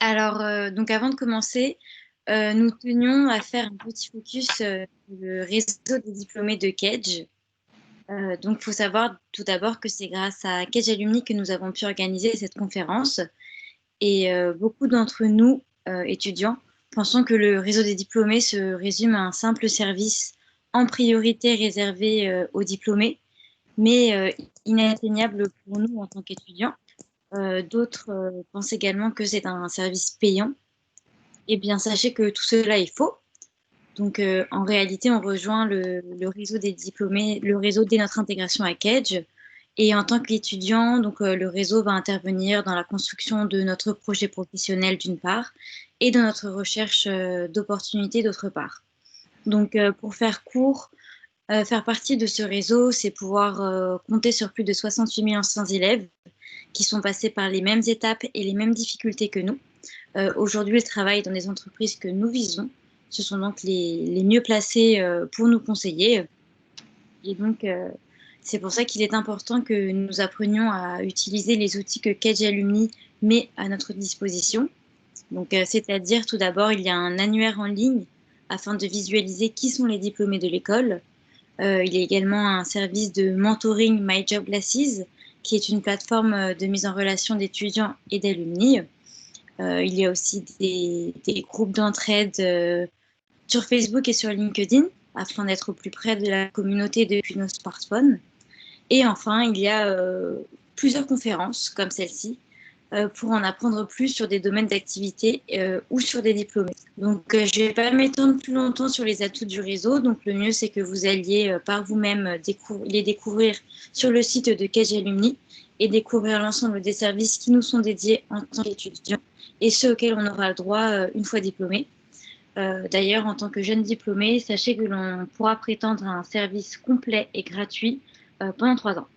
Alors, donc avant de commencer, nous tenions à faire un petit focus sur le réseau des diplômés de Cage. Donc, il faut savoir tout d'abord que c'est grâce à Cage Alumni que nous avons pu organiser cette conférence. Et beaucoup d'entre nous, étudiants, pensons que le réseau des diplômés se résume à un simple service en priorité réservé aux diplômés, mais inatteignable pour nous en tant qu'étudiants. D'autres pensent également que c'est un service payant. Eh bien, sachez que tout cela est faux. Donc, en réalité, on rejoint le réseau des diplômés, le réseau dès notre intégration à Cage. Et en tant qu'étudiant, donc, le réseau va intervenir dans la construction de notre projet professionnel d'une part et dans notre recherche d'opportunités d'autre part. Donc, pour faire court, faire partie de ce réseau, c'est pouvoir compter sur plus de 68 000 anciens élèves qui sont passés par les mêmes étapes et les mêmes difficultés que nous. Aujourd'hui, ils travaillent dans des entreprises que nous visons. Ce sont donc les mieux placés pour nous conseiller. Et donc, c'est pour ça qu'il est important que nous apprenions à utiliser les outils que Cage Alumni met à notre disposition. Donc, c'est-à-dire, tout d'abord, il y a un annuaire en ligne afin de visualiser qui sont les diplômés de l'école. Il y a également un service de mentoring My Job Glasses, qui est une plateforme de mise en relation d'étudiants et d'alumni. Il y a aussi des groupes d'entraide sur Facebook et sur LinkedIn afin d'être au plus près de la communauté depuis nos smartphones. Et enfin, il y a plusieurs conférences comme celle-ci pour en apprendre plus sur des domaines d'activité ou sur des diplômés. Donc, je ne vais pas m'étendre plus longtemps sur les atouts du réseau. Donc, le mieux, c'est que vous alliez par vous-même les découvrir sur le site de Cage Alumni et découvrir l'ensemble des services qui nous sont dédiés en tant qu'étudiants et ceux auxquels on aura le droit une fois diplômé. D'ailleurs, en tant que jeune diplômé, sachez que l'on pourra prétendre à un service complet et gratuit pendant 3 ans.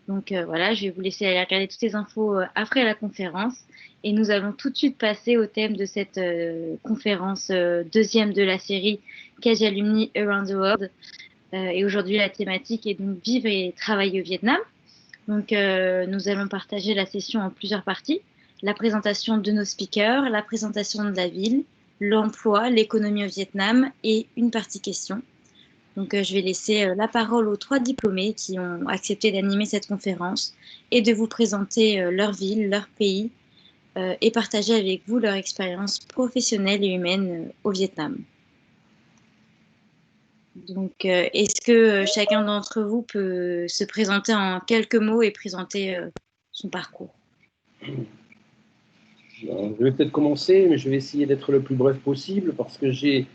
Donc voilà, je vais vous laisser aller regarder toutes les infos après la conférence. Et nous allons tout de suite passer au thème de cette conférence deuxième de la série Cage Alumni Around the World. Et aujourd'hui, la thématique est donc vivre et travailler au Vietnam. Donc nous allons partager la session en plusieurs parties. La présentation de nos speakers, la présentation de la ville, l'emploi, l'économie au Vietnam et une partie questions. Donc, je vais laisser la parole aux 3 diplômés qui ont accepté d'animer cette conférence et de vous présenter leur ville, leur pays et partager avec vous leur expérience professionnelle et humaine au Vietnam. Donc, est-ce que chacun d'entre vous peut se présenter en quelques mots et présenter son parcours? Je vais peut-être commencer, mais je vais essayer d'être le plus bref possible parce que j'ai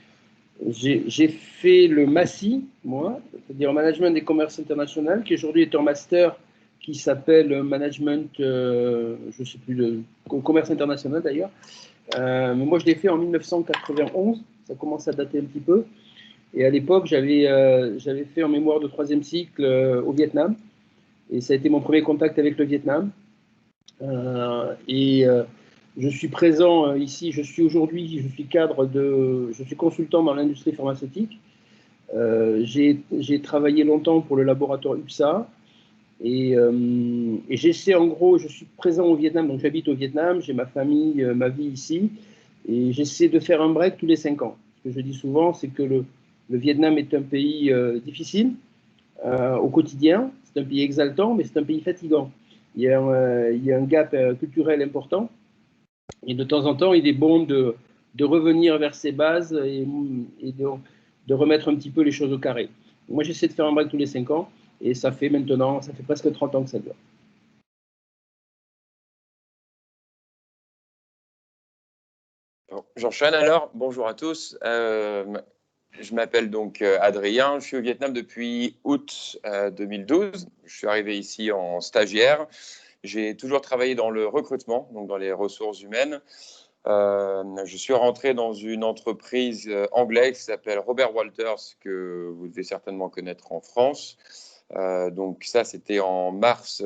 fait le MASI, moi, c'est-à-dire Management des commerces international, qui aujourd'hui est un master qui s'appelle Management, je ne sais plus, de commerce international d'ailleurs. Mais moi, je l'ai fait en 1991, ça commence à dater un petit peu. Et à l'époque, j'avais fait un mémoire de 3e cycle au Vietnam. Et ça a été mon premier contact avec le Vietnam. Je suis présent ici, je suis consultant dans l'industrie pharmaceutique. J'ai travaillé longtemps pour le laboratoire UPSA et j'essaie en gros, je suis présent au Vietnam, donc j'habite au Vietnam, j'ai ma famille, ma vie ici et j'essaie de faire un break tous les 5 ans. Ce que je dis souvent, c'est que le Vietnam est un pays difficile au quotidien, c'est un pays exaltant, mais c'est un pays fatigant. Il y a un gap culturel important. Et de temps en temps, il est bon de revenir vers ses bases et de remettre un petit peu les choses au carré. Moi, j'essaie de faire un break tous les 5 ans et ça fait presque 30 ans que ça dure. J'enchaîne alors. Bonjour à tous. Je m'appelle donc Adrien. Je suis au Vietnam depuis août 2012. Je suis arrivé ici en stagiaire. J'ai toujours travaillé dans le recrutement, donc dans les ressources humaines. Je suis rentré dans une entreprise anglaise qui s'appelle Robert Walters, que vous devez certainement connaître en France. Donc ça, c'était en mars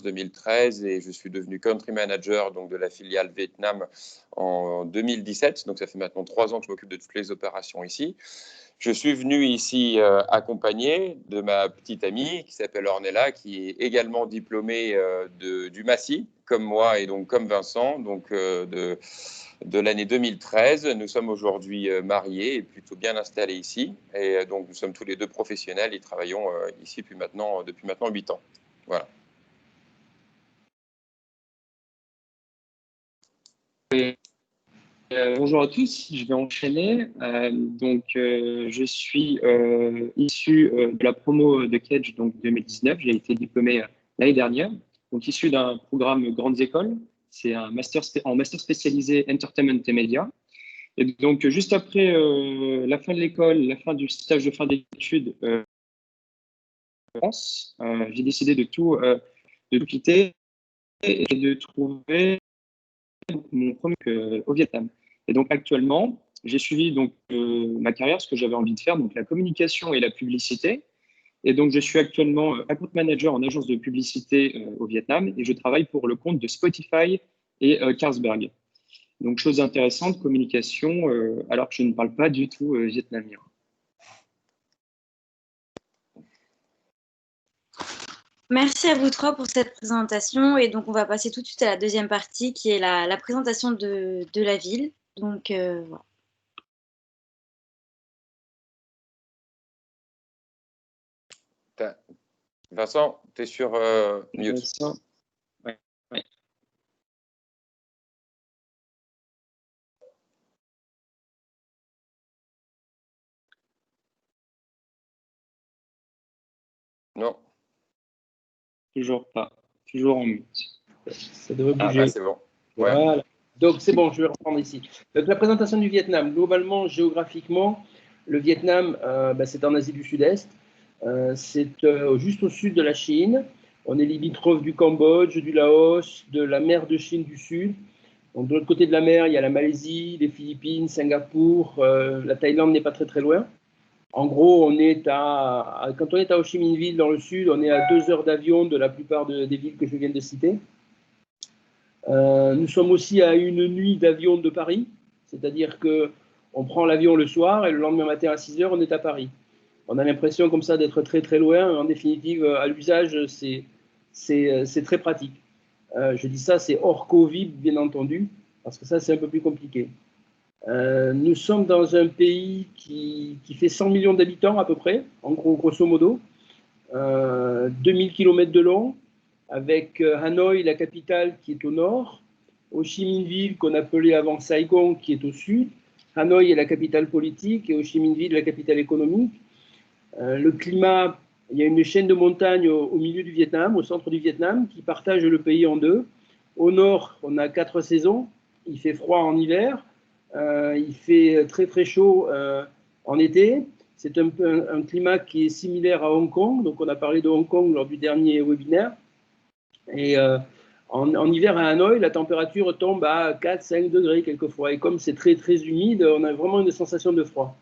2013 et je suis devenu country manager donc, de la filiale Vietnam en 2017. Donc ça fait maintenant 3 ans que je m'occupe de toutes les opérations ici. Je suis venu ici accompagné de ma petite amie qui s'appelle Ornella, qui est également diplômée du MASI, comme moi et donc comme Vincent, donc de l'année 2013. Nous sommes aujourd'hui mariés et plutôt bien installés ici. Et donc, nous sommes tous les deux professionnels et travaillons ici depuis maintenant 8 ans. Voilà. Bonjour à tous, je vais enchaîner. Je suis issu de la promo de Kedge, donc 2019. J'ai été diplômé l'année dernière, donc issu d'un programme Grandes Écoles. C'est un master en master spécialisé Entertainment et Médias. Et donc, juste après la fin de l'école, la fin du stage de fin d'études en France, j'ai décidé de tout quitter et de trouver mon premier au Vietnam. Et donc actuellement, j'ai suivi donc ma carrière, ce que j'avais envie de faire, donc la communication et la publicité. Et donc je suis actuellement account manager en agence de publicité au Vietnam et je travaille pour le compte de Spotify et Carlsberg. Donc chose intéressante, communication, alors que je ne parle pas du tout vietnamien. Merci à vous trois pour cette présentation. Et donc, on va passer tout de suite à la deuxième partie qui est la présentation de la ville. Donc, voilà. Vincent, tu es sur mute. Vincent, ouais. Non. Toujours pas. Toujours en mute. Ça devrait bouger. Ah, c'est bon. Ouais. Voilà. Donc, c'est bon, je vais reprendre ici. Donc, la présentation du Vietnam. Globalement, géographiquement, le Vietnam, c'est en Asie du Sud-Est. C'est juste au sud de la Chine. On est limitrophe du Cambodge, du Laos, de la mer de Chine du Sud. Donc, de l'autre côté de la mer, il y a la Malaisie, les Philippines, Singapour. La Thaïlande n'est pas très, très loin. En gros, quand on est à Ho Chi Minh Ville dans le sud, on est à 2 heures d'avion de la plupart des villes que je viens de citer. Nous sommes aussi à une nuit d'avion de Paris, c'est-à-dire qu'on prend l'avion le soir et le lendemain matin à 6 heures, on est à Paris. On a l'impression comme ça d'être très très loin, en définitive, à l'usage, c'est très pratique. Je dis ça, c'est hors Covid, bien entendu, parce que ça, c'est un peu plus compliqué. Nous sommes dans un pays qui fait 100 millions d'habitants à peu près, en gros, grosso modo, 2000 km de long, avec Hanoï, la capitale, qui est au nord, Ho Chi Minh Ville, qu'on appelait avant Saigon, qui est au sud. Hanoï est la capitale politique et Ho Chi Minh Ville, la capitale économique. Le climat, il y a une chaîne de montagnes au milieu du Vietnam, au centre du Vietnam, qui partage le pays en deux. Au nord, on a 4 saisons. Il fait froid en hiver, il fait très très chaud en été. C'est un climat qui est similaire à Hong Kong. Donc, on a parlé de Hong Kong lors du dernier webinaire. Et en hiver à Hanoï, la température tombe à 4-5 degrés quelquefois. Et comme c'est très très humide, on a vraiment une sensation de froid.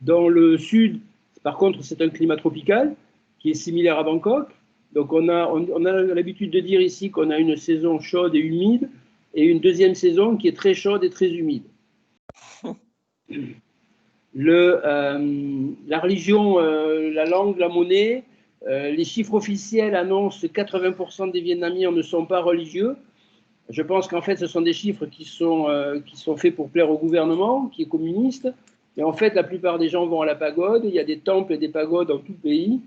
Dans le sud, par contre, c'est un climat tropical qui est similaire à Bangkok. Donc on a l'habitude de dire ici qu'on a une saison chaude et humide et une deuxième saison qui est très chaude et très humide. La religion, la langue, la monnaie, les chiffres officiels annoncent que 80% des Vietnamiens ne sont pas religieux. Je pense qu'en fait, ce sont des chiffres qui sont faits pour plaire au gouvernement, qui est communiste. Et en fait, la plupart des gens vont à la pagode. Il y a des temples et des pagodes dans tout le pays.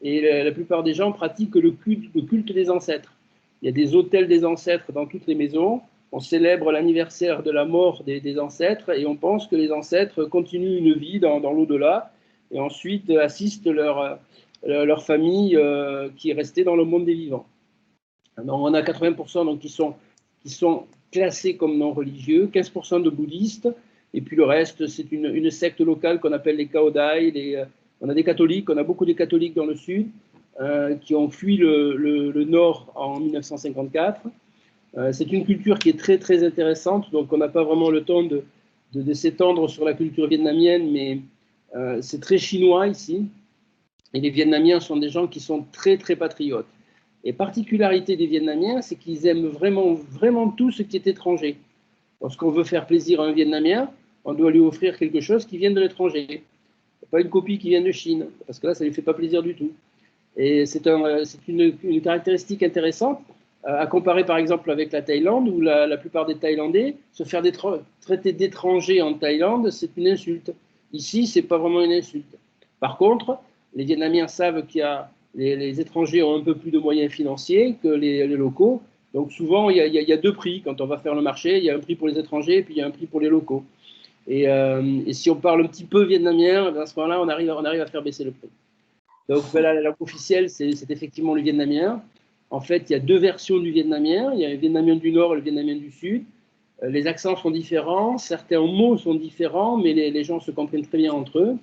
Et la plupart des gens pratiquent le culte des ancêtres. Il y a des autels des ancêtres dans toutes les maisons. On célèbre l'anniversaire de la mort des ancêtres et on pense que les ancêtres continuent une vie dans l'au-delà et ensuite assistent leur famille qui est restée dans le monde des vivants. Alors, on a 80% donc, qui sont classés comme non religieux, 15% de bouddhistes, et puis le reste, c'est une secte locale qu'on appelle les Cao Dai. On a des catholiques, on a beaucoup de catholiques dans le sud qui ont fui le nord en 1954. C'est une culture qui est très très intéressante, donc on n'a pas vraiment le temps de s'étendre sur la culture vietnamienne, mais c'est très chinois ici, et les Vietnamiens sont des gens qui sont très très patriotes. Et particularité des Vietnamiens, c'est qu'ils aiment vraiment, vraiment tout ce qui est étranger. Lorsqu'on veut faire plaisir à un Vietnamien, on doit lui offrir quelque chose qui vient de l'étranger. Pas une copie qui vient de Chine, parce que là, ça ne lui fait pas plaisir du tout. Et c'est une caractéristique intéressante. à comparer par exemple avec la Thaïlande, où la plupart des Thaïlandais, se faire traiter d'étrangers en Thaïlande, c'est une insulte. Ici, c'est pas vraiment une insulte. Par contre, les Vietnamiens savent qu'il y a les étrangers ont un peu plus de moyens financiers que les locaux. Donc souvent, il y a deux prix. Quand on va faire le marché, il y a un prix pour les étrangers et puis il y a un prix pour les locaux. Et si on parle un petit peu vietnamien, à ce moment-là, on arrive à faire baisser le prix. Donc la langue officielle, c'est effectivement le vietnamien. En fait, il y a deux versions du vietnamien. Il y a le vietnamien du Nord et le vietnamien du Sud. Les accents sont différents, certains mots sont différents, mais les gens se comprennent très bien entre eux.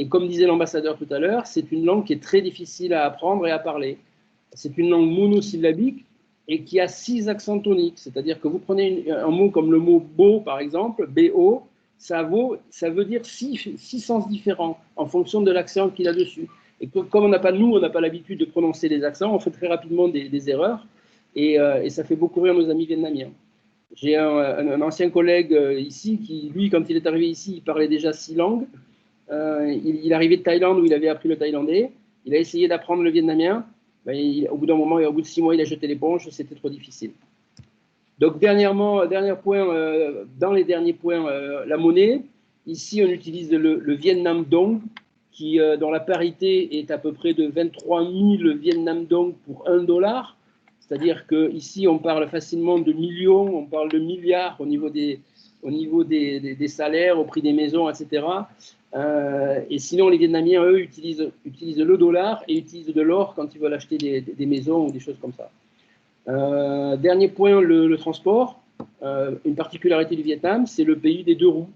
Et comme disait l'ambassadeur tout à l'heure, c'est une langue qui est très difficile à apprendre et à parler. C'est une langue monosyllabique et qui a 6 accents toniques. C'est-à-dire que vous prenez un mot comme le mot beau, par exemple, B-O, ça veut dire 6 sens différents en fonction de l'accent qu'il a dessus. Et comme on n'a pas l'habitude de prononcer les accents, on fait très rapidement des erreurs et ça fait beaucoup rire nos amis vietnamiens. J'ai un ancien collègue ici qui, lui, quand il est arrivé ici, il parlait déjà 6 langues. Il arrivait de Thaïlande où il avait appris le thaïlandais. Il a essayé d'apprendre le vietnamien. Au bout d'un moment, et au bout de 6 mois, il a jeté l'éponge. C'était trop difficile. Donc, dernier point, dans les derniers points, la monnaie. Ici, on utilise le Vietnam Dong, dont la parité est à peu près de 23 000 Vietnam Dong pour $1. C'est-à-dire qu'ici, on parle facilement de millions, on parle de milliards au niveau des salaires, au prix des maisons, etc. Et sinon, les Vietnamiens, eux, utilisent le dollar et utilisent de l'or quand ils veulent acheter des maisons ou des choses comme ça. Dernier point, le transport. Une particularité du Vietnam, c'est le pays des 2 roues.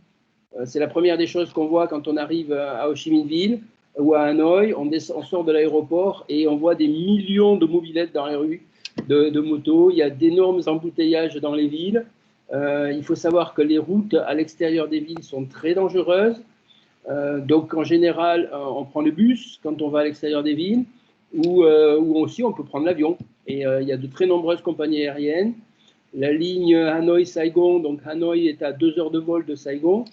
C'est la première des choses qu'on voit quand on arrive à Ho Chi Minh Ville ou à Hanoï. On sort de l'aéroport et on voit des millions de mobylettes dans les rues, de motos. Il y a d'énormes embouteillages dans les villes. Il faut savoir que les routes à l'extérieur des villes sont très dangereuses. Donc, en général, on prend le bus quand on va à l'extérieur des villes ou aussi on peut prendre l'avion. Et il y a de très nombreuses compagnies aériennes. La ligne Hanoï-Saigon, donc Hanoï est à 2 heures de vol de Saigon.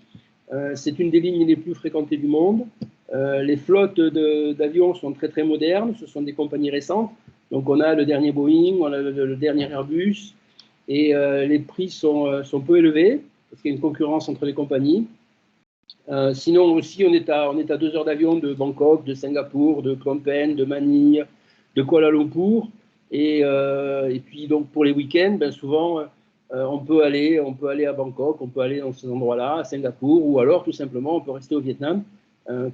C'est une des lignes les plus fréquentées du monde. Les flottes d'avions sont très très modernes, ce sont des compagnies récentes. Donc on a le dernier Boeing, on a le dernier Airbus, et les prix sont peu élevés, parce qu'il y a une concurrence entre les compagnies. Sinon aussi, on est à 2 heures d'avion de Bangkok, de Singapour, de Phnom Penh, de Manille, de Kuala Lumpur. Et puis donc pour les week-ends, ben souvent on peut aller à Bangkok, on peut aller dans ces endroits-là, à Singapour, ou alors tout simplement on peut rester au Vietnam,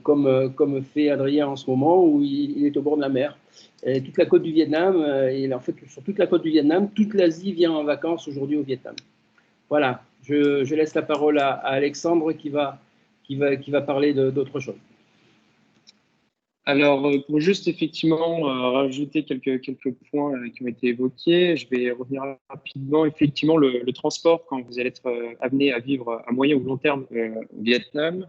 comme fait Adrien en ce moment, où il est au bord de la mer. Et toute la côte du Vietnam, et en fait sur toute la côte du Vietnam, toute l'Asie vient en vacances aujourd'hui au Vietnam. Voilà, je laisse la parole à Alexandre qui va parler d'autre chose. Alors, pour juste effectivement rajouter quelques points qui ont été évoqués, je vais revenir rapidement. Effectivement, le transport, quand vous allez être amené à vivre à moyen ou long terme au Vietnam,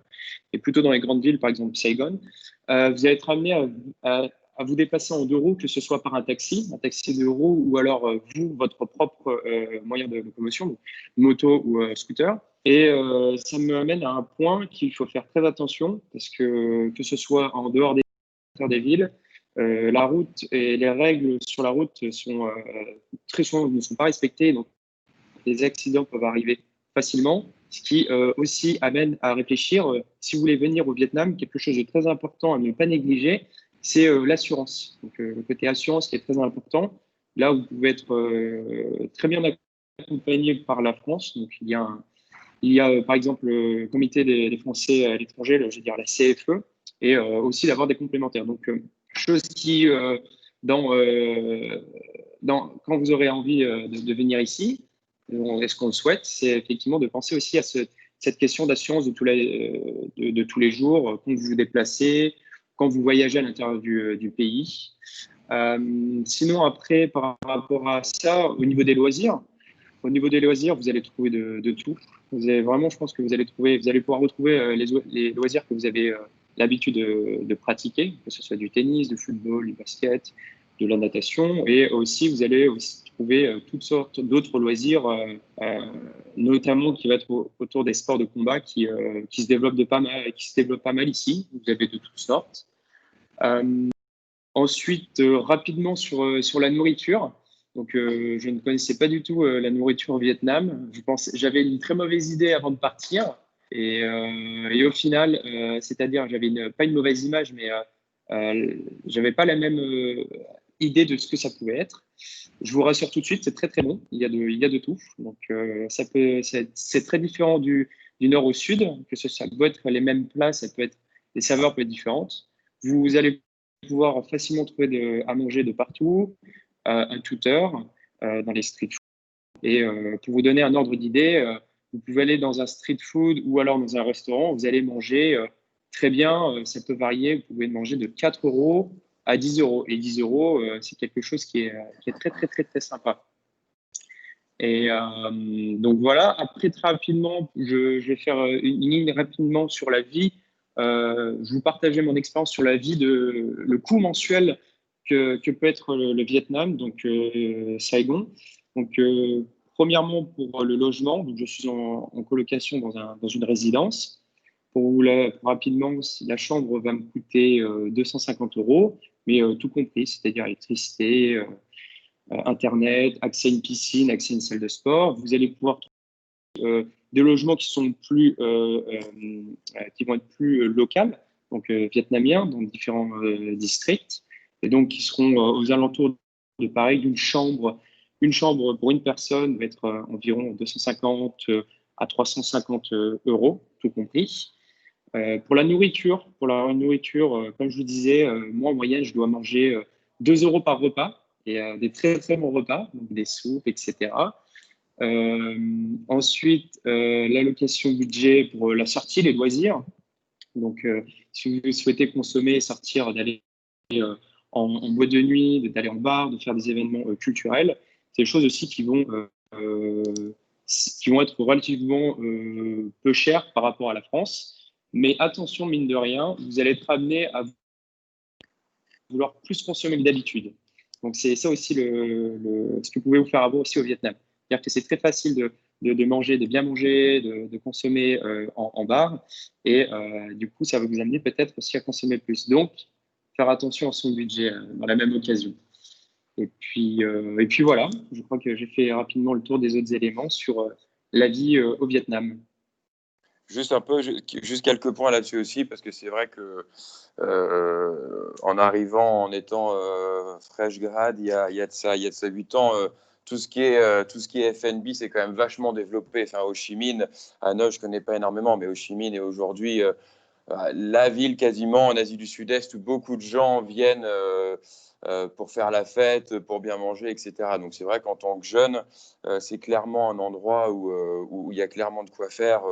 et plutôt dans les grandes villes, par exemple Saigon, vous allez être amené à vous déplacer en 2 roues, que ce soit par un taxi 2 roues, ou alors votre propre moyen de locomotion, donc moto ou scooter. Et ça me amène à un point qu'il faut faire très attention, parce que ce soit en dehors des villes, la route et les règles sur la route sont très souvent ne sont pas respectées, donc les accidents peuvent arriver facilement, ce qui aussi amène à réfléchir, si vous voulez venir au Vietnam, quelque chose de très important à ne pas négliger, c'est l'assurance. Donc le côté assurance qui est très important. Là, vous pouvez être très bien accompagné par la France. Donc il y a par exemple le comité des Français à l'étranger, je veux dire la CFE, et aussi d'avoir des complémentaires. Donc, chose qui, quand vous aurez envie de venir ici, est-ce qu'on le souhaite, c'est effectivement de penser aussi à cette question d'assurance de tous les jours, quand vous vous déplacez, quand vous voyagez à l'intérieur du pays. Sinon, après, par rapport à ça, au niveau des loisirs, vous allez trouver de tout. Je pense que vous allez pouvoir retrouver les loisirs que vous avez l'habitude de pratiquer, que ce soit du tennis, du football, du basket, de la natation, et aussi vous allez aussi trouver toutes sortes d'autres loisirs, notamment qui va être autour des sports de combat qui se développent pas mal ici. Vous avez de toutes sortes. Ensuite, rapidement sur la nourriture. Donc, je ne connaissais pas du tout la nourriture au Vietnam. J'avais une très mauvaise idée avant de partir. Et au final, c'est-à-dire, pas une mauvaise image, mais j'avais pas la même idée de ce que ça pouvait être. Je vous rassure tout de suite, c'est très très bon. Il y a de tout. Donc, c'est très différent du nord au sud, que ça peut être les mêmes plats, les saveurs peuvent être différentes. Vous allez pouvoir facilement trouver à manger de partout, un tuteur dans les street food. Et pour vous donner un ordre d'idée, vous pouvez aller dans un street food ou alors dans un restaurant, vous allez manger très bien, ça peut varier, vous pouvez manger de 4 euros à 10 euros. Et 10 euros, c'est quelque chose qui est très, très, très, très sympa. Et donc voilà, après très rapidement, je vais faire une ligne rapidement sur la vie. Je vous partageais mon expérience sur la vie le coût mensuel que peut être le Vietnam, donc Saigon. Donc premièrement pour le logement, donc je suis en colocation dans une résidence. Pour rapidement, la chambre va me coûter 250 euros, mais tout compris, c'est-à-dire électricité, Internet, accès à une piscine, accès à une salle de sport. Vous allez pouvoir trouver des logements qui vont être plus locaux, donc vietnamiens, dans différents districts, et donc qui seront aux alentours de pareil d'une chambre. Une chambre pour une personne va être environ 250 à 350 euros, tout compris. Pour la nourriture, comme je vous disais, moi en moyenne, je dois manger 2 euros par repas et des très très bons repas, donc des soupes, etc. Ensuite, l'allocation budget pour la sortie, les loisirs. Donc, si vous souhaitez consommer, sortir, d'aller en boîte de nuit, d'aller en bar, de faire des événements culturels, c'est des choses aussi qui vont être relativement peu chères par rapport à la France. Mais attention, mine de rien, vous allez être amené à vouloir plus consommer que d'habitude. Donc, c'est ça aussi ce que vous pouvez vous faire avoir aussi au Vietnam. C'est-à-dire que c'est très facile de manger, de bien manger, de consommer en bar. Et du coup, ça va vous amener peut-être aussi à consommer plus. Donc, faire attention à son budget dans la même occasion. Et puis voilà, je crois que j'ai fait rapidement le tour des autres éléments sur la vie au Vietnam. Juste quelques points là-dessus aussi, parce que c'est vrai que en arrivant, en étant fresh grad, il y a de ça 8 ans, tout ce qui est F&B, c'est quand même vachement développé. Enfin, Ho Chi Minh, Hanoï, je connais pas énormément, mais Ho Chi Minh est aujourd'hui la ville quasiment en Asie du Sud-Est où beaucoup de gens viennent pour faire la fête, pour bien manger, etc. Donc c'est vrai qu'en tant que jeune, c'est clairement un endroit où il y a clairement de quoi faire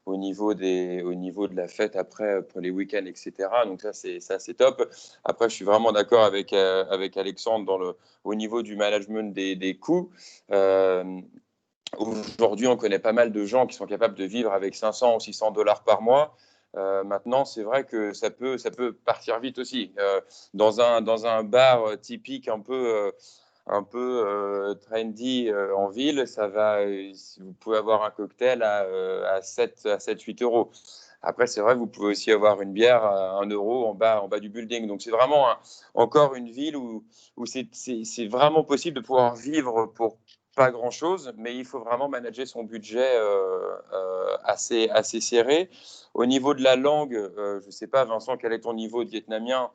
au niveau de la fête après pour les week-ends, etc. Donc ça c'est top. Après je suis vraiment d'accord avec Alexandre au niveau du management des coûts. Aujourd'hui, on connaît pas mal de gens qui sont capables de vivre avec 500 ou 600 dollars par mois. Maintenant, c'est vrai que ça peut partir vite aussi. Dans un bar typique un peu trendy en ville, vous pouvez avoir un cocktail à 7-8 euros. Après, c'est vrai, vous pouvez aussi avoir une bière à 1 euro en bas du building. Donc, c'est vraiment encore une ville où c'est vraiment possible de pouvoir vivre pour pas grand-chose, mais il faut vraiment manager son budget assez serré. Au niveau de la langue, je ne sais pas, Vincent, quel est ton niveau de vietnamien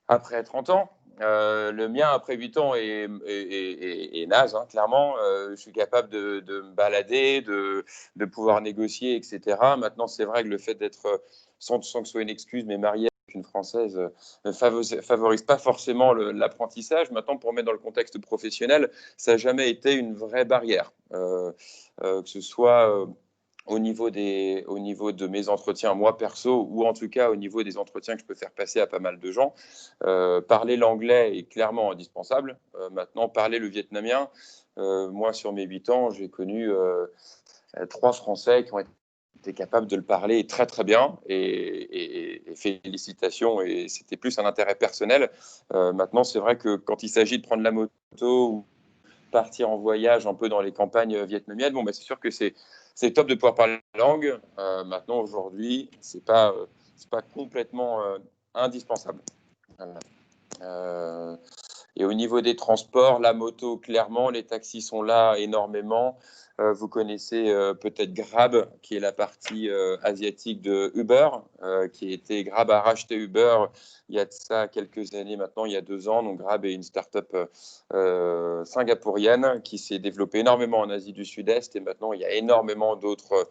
après 30 ans? Le mien, après 8 ans, est naze, hein, clairement. Je suis capable de me balader, de pouvoir négocier, etc. Maintenant, c'est vrai que le fait d'être, sans que ce soit une excuse, mais marié avec une Française, ne favorise pas forcément l'apprentissage. Maintenant, pour mettre dans le contexte professionnel, ça n'a jamais été une vraie barrière. Que ce soit au niveau de mes entretiens, moi perso, ou en tout cas au niveau des entretiens que je peux faire passer à pas mal de gens. Parler l'anglais est clairement indispensable. Maintenant, parler le vietnamien, moi sur mes 8 ans, j'ai connu 3 Français qui ont été capables de le parler très très bien et félicitations, et c'était plus un intérêt personnel. Maintenant, c'est vrai que quand il s'agit de prendre la moto ou partir en voyage un peu dans les campagnes vietnamiennes, bon, c'est sûr que c'est top de pouvoir parler la langue. Maintenant, aujourd'hui, c'est pas complètement indispensable. Voilà. Et au niveau des transports, la moto, clairement, les taxis sont là énormément. Vous connaissez peut-être Grab, qui est la partie asiatique de Uber, Grab a racheté Uber il y a de ça quelques années maintenant, il y a 2 ans. Donc Grab est une start-up singapourienne qui s'est développée énormément en Asie du Sud-Est, et maintenant il y a énormément d'autres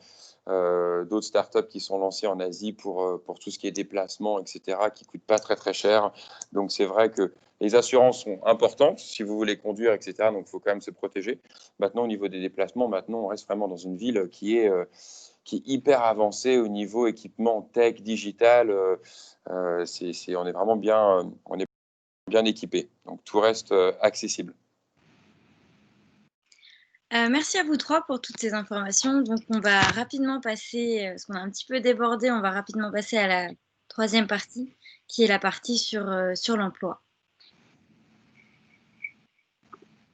startups qui sont lancées en Asie pour tout ce qui est déplacement, etc., qui ne coûtent pas très très cher. Donc c'est vrai que les assurances sont importantes si vous voulez conduire, etc. Donc il faut quand même se protéger. Maintenant, au niveau des déplacements, maintenant on reste vraiment dans une ville qui est hyper avancée au niveau équipement tech, digital. On est vraiment bien équipé. Donc tout reste accessible. Merci à vous trois pour toutes ces informations. Donc, on va rapidement passer, parce qu'on a un petit peu débordé, on va rapidement passer à la troisième partie, qui est la partie sur l'emploi.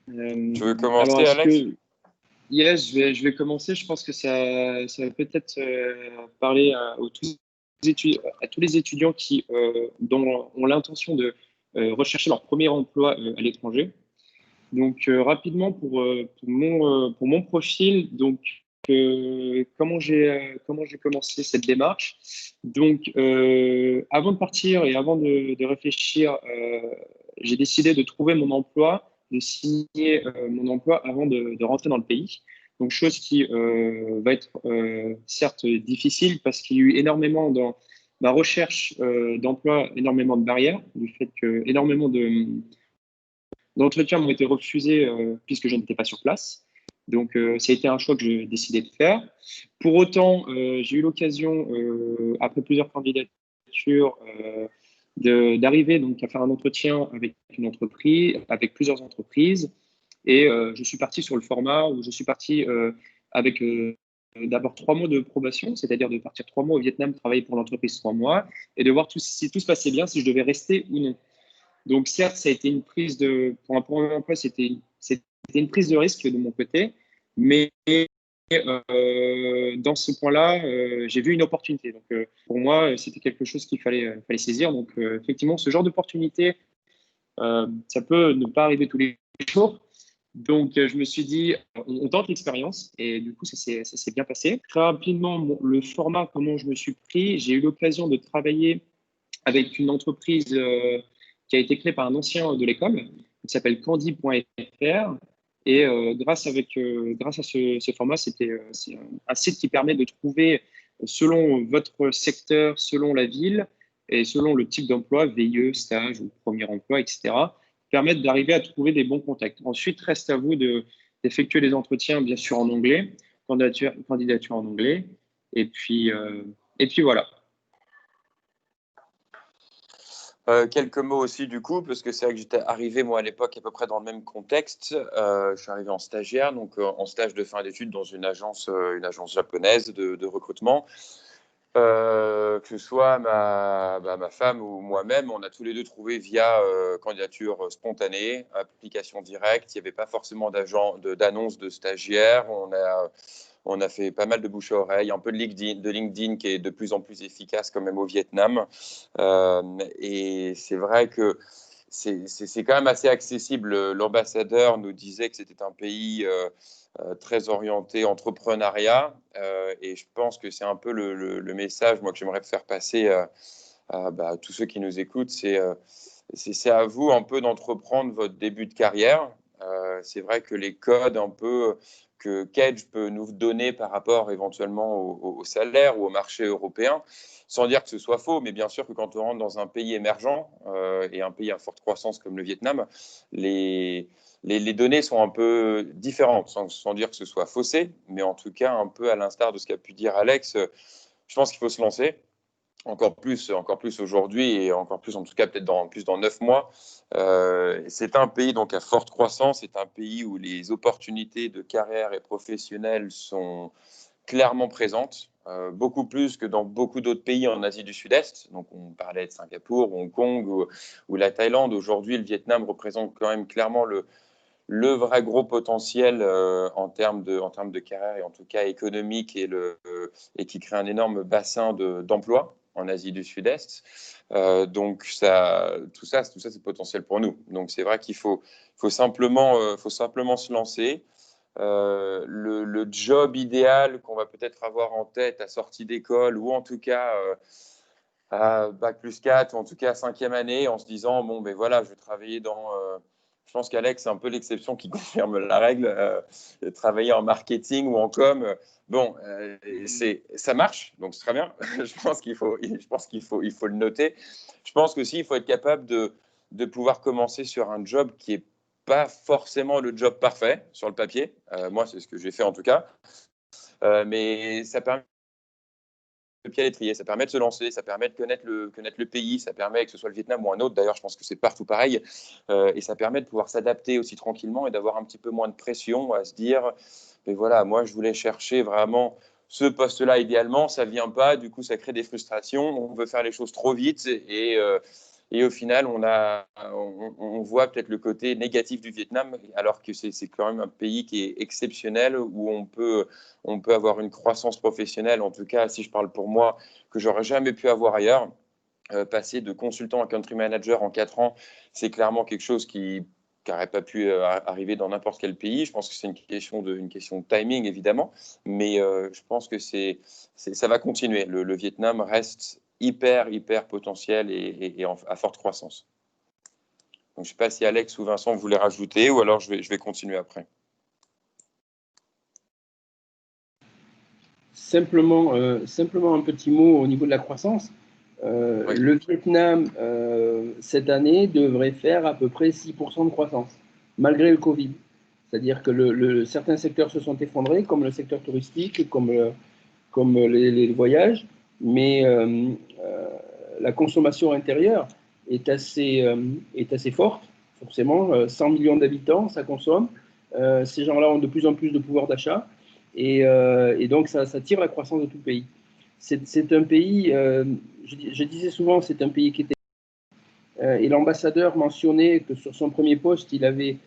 Tu veux commencer, Alex? Yes, je vais commencer. Je pense que ça va peut-être parler à tous les étudiants dont ont l'intention de rechercher leur premier emploi à l'étranger. Donc, rapidement, pour mon profil, donc, comment j'ai commencé cette démarche? Donc, avant de partir et avant de réfléchir, j'ai décidé de trouver mon emploi, de signer mon emploi avant de rentrer dans le pays. Donc, chose qui va être certes difficile parce qu'il y a eu énormément dans ma recherche d'emploi, énormément de barrières, du fait que énormément d'entretiens m'ont été refusés puisque je n'étais pas sur place. Donc, ça a été un choix que j'ai décidé de faire. Pour autant, j'ai eu l'occasion, après plusieurs candidatures, d'arriver donc à faire un entretien avec plusieurs entreprises. Et je suis parti sur le format où je suis parti avec d'abord 3 mois de probation, c'est-à-dire de partir 3 mois au Vietnam, travailler pour l'entreprise 3 mois, et de voir si tout se passait bien, si je devais rester ou non. Donc, certes, ça a été pour un premier emploi, c'était une prise de risque de mon côté, mais dans ce point-là, j'ai vu une opportunité. Donc, pour moi, c'était quelque chose qu'il fallait saisir. Donc, effectivement, ce genre d'opportunité, ça peut ne pas arriver tous les jours. Donc, je me suis dit, on tente l'expérience, et du coup, ça s'est bien passé. Très rapidement, le format, comment je me suis pris, j'ai eu l'occasion de travailler avec une entreprise qui a été créée par un ancien de l'école, qui s'appelle candy.fr. Et grâce à ce format, c'est un site qui permet de trouver, selon votre secteur, selon la ville et selon le type d'emploi, VIE, stage ou premier emploi, etc., permettre d'arriver à trouver des bons contacts. Ensuite, reste à vous d'effectuer les entretiens, bien sûr, en anglais, candidature en anglais. Et puis voilà. Quelques mots aussi du coup, parce que c'est vrai que j'étais arrivé moi à l'époque à peu près dans le même contexte. Je suis arrivé en stagiaire, donc en stage de fin d'études dans une agence japonaise de recrutement. Que ce soit ma femme ou moi-même, on a tous les deux trouvé via candidature spontanée, application directe. Il n'y avait pas forcément d'annonce de stagiaires. On a fait pas mal de bouche à oreille, un peu de LinkedIn qui est de plus en plus efficace quand même au Vietnam. Et c'est vrai que c'est quand même assez accessible. L'ambassadeur nous disait que c'était un pays très orienté entrepreneuriat. Et je pense que c'est un peu le message moi, que j'aimerais faire passer à tous ceux qui nous écoutent. C'est à vous un peu d'entreprendre votre début de carrière. C'est vrai que les codes un peu que Kedge peut nous donner par rapport éventuellement au salaire ou au marché européen, sans dire que ce soit faux, mais bien sûr que quand on rentre dans un pays émergent et un pays à forte croissance comme le Vietnam, les données sont un peu différentes, sans dire que ce soit faussé, mais en tout cas un peu à l'instar de ce qu'a pu dire Alex, je pense qu'il faut se lancer. Encore plus aujourd'hui et encore plus en tout cas peut-être dans 9 mois. C'est un pays donc à forte croissance, c'est un pays où les opportunités de carrière et professionnelles sont clairement présentes, beaucoup plus que dans beaucoup d'autres pays en Asie du Sud-Est. Donc on parlait de Singapour, Hong Kong ou la Thaïlande. Aujourd'hui, le Vietnam représente quand même clairement le vrai gros potentiel en termes de carrière et en tout cas économique et qui crée un énorme bassin d'emploi. en Asie du Sud-Est. Donc, tout ça, c'est potentiel pour nous. Donc, c'est vrai qu'il faut simplement se lancer. Le job idéal qu'on va peut-être avoir en tête à sortie d'école ou en tout cas à Bac+4 ou en tout cas 5e année en se disant bon ben voilà je vais travailler dans je pense qu'Alex c'est un peu l'exception qui confirme la règle travailler en marketing ou en com bon ça marche donc c'est très bien je pense qu'il faut le noter. Je pense qu'aussi il faut être capable de pouvoir commencer sur un job qui est pas forcément le job parfait sur le papier. Moi, c'est ce que j'ai fait en tout cas. Mais ça permet le pied à l'étrier, ça permet de se lancer, ça permet de connaître le pays, ça permet que ce soit le Vietnam ou un autre. D'ailleurs, je pense que c'est partout pareil. Et ça permet de pouvoir s'adapter aussi tranquillement et d'avoir un petit peu moins de pression à se dire, mais voilà, moi, je voulais chercher vraiment ce poste-là idéalement, ça ne vient pas, du coup, ça crée des frustrations, on veut faire les choses trop vite et au final, on voit peut-être le côté négatif du Vietnam, alors que c'est quand même un pays qui est exceptionnel, où on peut avoir une croissance professionnelle, en tout cas, si je parle pour moi, que j'aurais jamais pu avoir ailleurs. Passer de consultant à country manager en 4 ans, c'est clairement quelque chose qui n'aurait pas pu arriver dans n'importe quel pays. Je pense que c'est une question de timing, évidemment, mais je pense que ça va continuer. Le Vietnam reste hyper potentiel et à forte croissance. Donc, je ne sais pas si Alex ou Vincent voulaient rajouter, ou alors je vais continuer après. Simplement un petit mot au niveau de la croissance. Oui. Le Vietnam, cette année, devrait faire à peu près 6% de croissance, malgré le Covid. C'est-à-dire que certains secteurs se sont effondrés, comme le secteur touristique, comme les voyages, mais la consommation intérieure est assez forte, forcément. 100 millions d'habitants, ça consomme. Ces gens-là ont de plus en plus de pouvoir d'achat. Et donc, ça tire la croissance de tout le pays. C'est un pays, je disais souvent, c'est un pays qui était... et l'ambassadeur mentionnait que sur son premier poste, il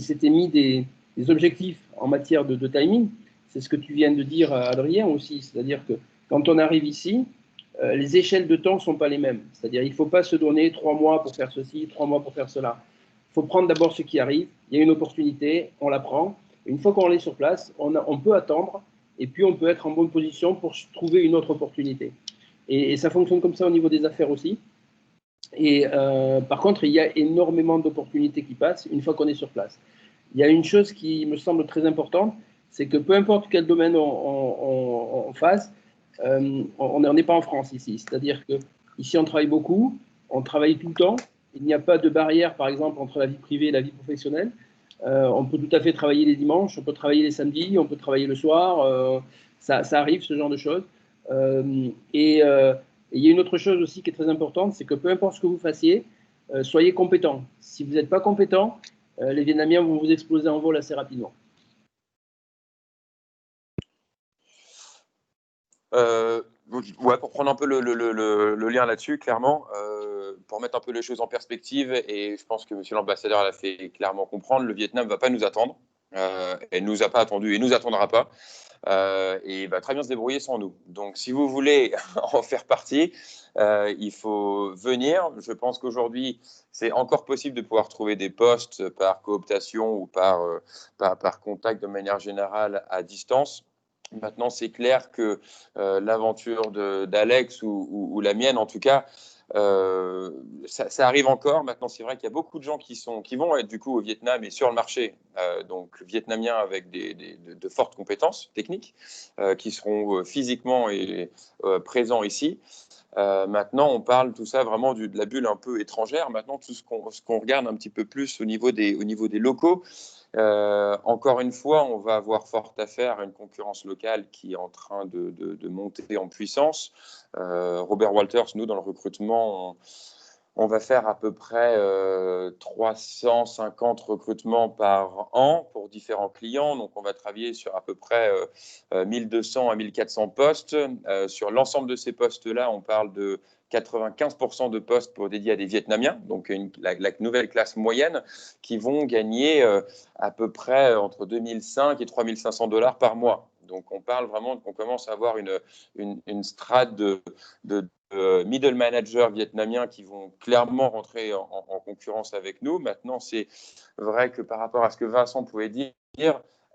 s'était mis des objectifs en matière de timing. C'est ce que tu viens de dire, Adrien, aussi. C'est-à-dire que quand on arrive ici, les échelles de temps ne sont pas les mêmes. C'est-à-dire qu'il ne faut pas se donner 3 mois pour faire ceci, 3 mois pour faire cela. Il faut prendre d'abord ce qui arrive. Il y a une opportunité, on la prend. Une fois qu'on est sur place, on peut attendre et puis on peut être en bonne position pour trouver une autre opportunité. Et ça fonctionne comme ça au niveau des affaires aussi. Et par contre, il y a énormément d'opportunités qui passent une fois qu'on est sur place. Il y a une chose qui me semble très importante, c'est que peu importe quel domaine on fasse, on n'en est pas en France ici. C'est-à-dire qu'ici, on travaille beaucoup, on travaille tout le temps. Il n'y a pas de barrière, par exemple, entre la vie privée et la vie professionnelle. On peut tout à fait travailler les dimanches, on peut travailler les samedis, on peut travailler le soir. Ça arrive, ce genre de choses. Et il y a une autre chose aussi qui est très importante, c'est que peu importe ce que vous fassiez, soyez compétent. Si vous n'êtes pas compétent, les Vietnamiens vont vous exploser en vol assez rapidement. Ouais, pour prendre un peu le lien là-dessus, clairement, pour mettre un peu les choses en perspective, et je pense que monsieur l'ambassadeur l'a fait clairement comprendre, le Vietnam ne va pas nous attendre. Elle ne nous a pas attendu et ne nous attendra pas. Et il va très bien se débrouiller sans nous. Donc, si vous voulez en faire partie, il faut venir. Je pense qu'aujourd'hui, c'est encore possible de pouvoir trouver des postes par cooptation ou par contact de manière générale à distance. Maintenant, c'est clair que l'aventure d'Alex ou la mienne, en tout cas, ça arrive encore. Maintenant, c'est vrai qu'il y a beaucoup de gens qui vont être du coup au Vietnam et sur le marché, donc vietnamiens avec de fortes compétences techniques, qui seront physiquement présents ici. Maintenant, on parle tout ça vraiment de la bulle un peu étrangère. Maintenant, tout ce qu'on regarde un petit peu plus au niveau des locaux, encore une fois, on va avoir fort affaire à une concurrence locale qui est en train de monter en puissance. Robert Walters, nous, dans le recrutement, on va faire à peu près 350 recrutements par an pour différents clients. Donc, on va travailler sur à peu près 1200 à 1400 postes. Sur l'ensemble de ces postes-là, on parle de 95% de postes dédiés à des Vietnamiens, donc la nouvelle classe moyenne, qui vont gagner à peu près entre 2005 et 3500 $ par mois. Donc, on parle vraiment qu'on commence à avoir une strate de middle managers vietnamiens qui vont clairement rentrer en concurrence avec nous. Maintenant, c'est vrai que par rapport à ce que Vincent pouvait dire,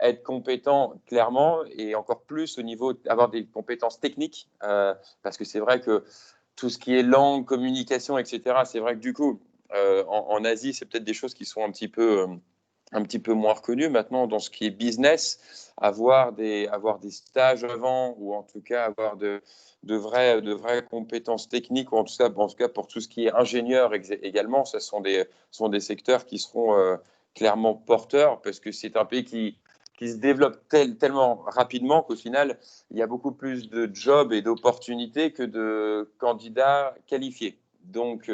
être compétent clairement et encore plus au niveau d'avoir des compétences techniques, parce que c'est vrai que tout ce qui est langue, communication, etc., c'est vrai que du coup, en Asie, c'est peut-être des choses qui sont un petit peu moins reconnues. Maintenant, dans ce qui est business, avoir des stages avant ou en tout cas avoir de vraies compétences techniques, ou en tout cas pour tout ce qui est ingénieur également, ce sont des secteurs qui seront clairement porteurs, parce que c'est un pays qui se développe tellement rapidement qu'au final, il y a beaucoup plus de jobs et d'opportunités que de candidats qualifiés. Donc,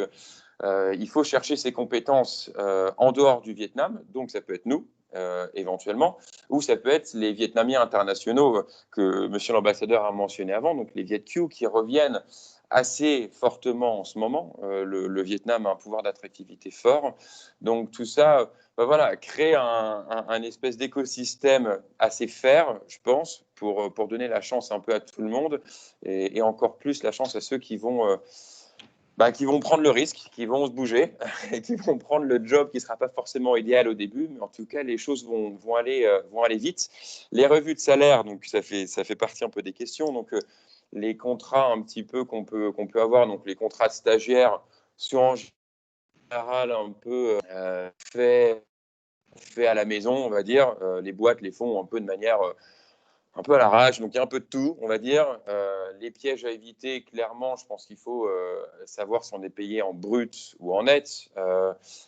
il faut chercher ces compétences en dehors du Vietnam. Donc, ça peut être nous, éventuellement, ou ça peut être les Vietnamiens internationaux que monsieur l'ambassadeur a mentionné avant, donc les Viet Q, qui reviennent assez fortement en ce moment. Le Vietnam a un pouvoir d'attractivité fort. Donc, tout ça, voilà, créer un espèce d'écosystème assez fair, je pense, pour donner la chance un peu à tout le monde, et encore plus la chance à ceux qui vont prendre le risque, qui vont se bouger et qui vont prendre le job qui ne sera pas forcément idéal au début, mais en tout cas, les choses vont aller vite. Les revues de salaire, donc ça fait partie un peu des questions. Donc, les contrats un petit peu qu'on peut avoir, donc les contrats de stagiaires sont en général un peu faits à la maison, on va dire. Les boîtes les font un peu de manière un peu à l'arrache, donc il y a un peu de tout, on va dire. Les pièges à éviter, clairement, je pense qu'il faut savoir si on est payé en brut ou en net.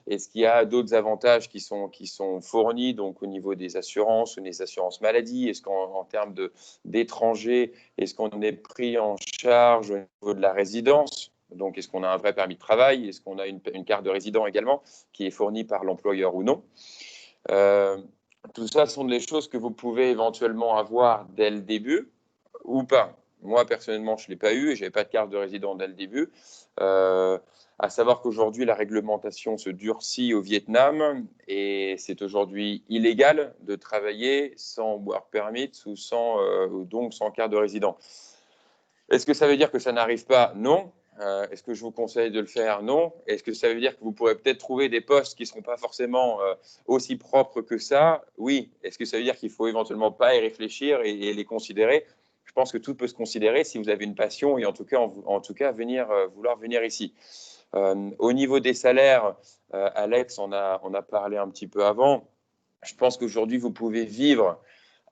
Est-ce qu'il y a d'autres avantages qui sont fournis, donc au niveau des assurances ou des assurances maladie? Est-ce qu'en termes d'étrangers, est-ce qu'on est pris en charge au niveau de la résidence? Donc, est-ce qu'on a un vrai permis de travail? Est-ce qu'on a une carte de résident également qui est fournie par l'employeur ou non? Tout ça sont des choses que vous pouvez éventuellement avoir dès le début ou pas. Moi, personnellement, je ne l'ai pas eu et je n'avais pas de carte de résident dès le début. À savoir qu'aujourd'hui, la réglementation se durcit au Vietnam et c'est aujourd'hui illégal de travailler sans work permit ou donc sans carte de résident. Est-ce que ça veut dire que ça n'arrive pas? Non. Est-ce que je vous conseille de le faire? Non. Est-ce que ça veut dire que vous pourrez peut-être trouver des postes qui ne seront pas forcément aussi propres que ça? Oui. Est-ce que ça veut dire qu'il faut éventuellement pas y réfléchir et les considérer? Je pense que tout peut se considérer si vous avez une passion et en tout cas vouloir venir ici. Au niveau des salaires, Alex, on a parlé un petit peu avant. Je pense qu'aujourd'hui, vous pouvez vivre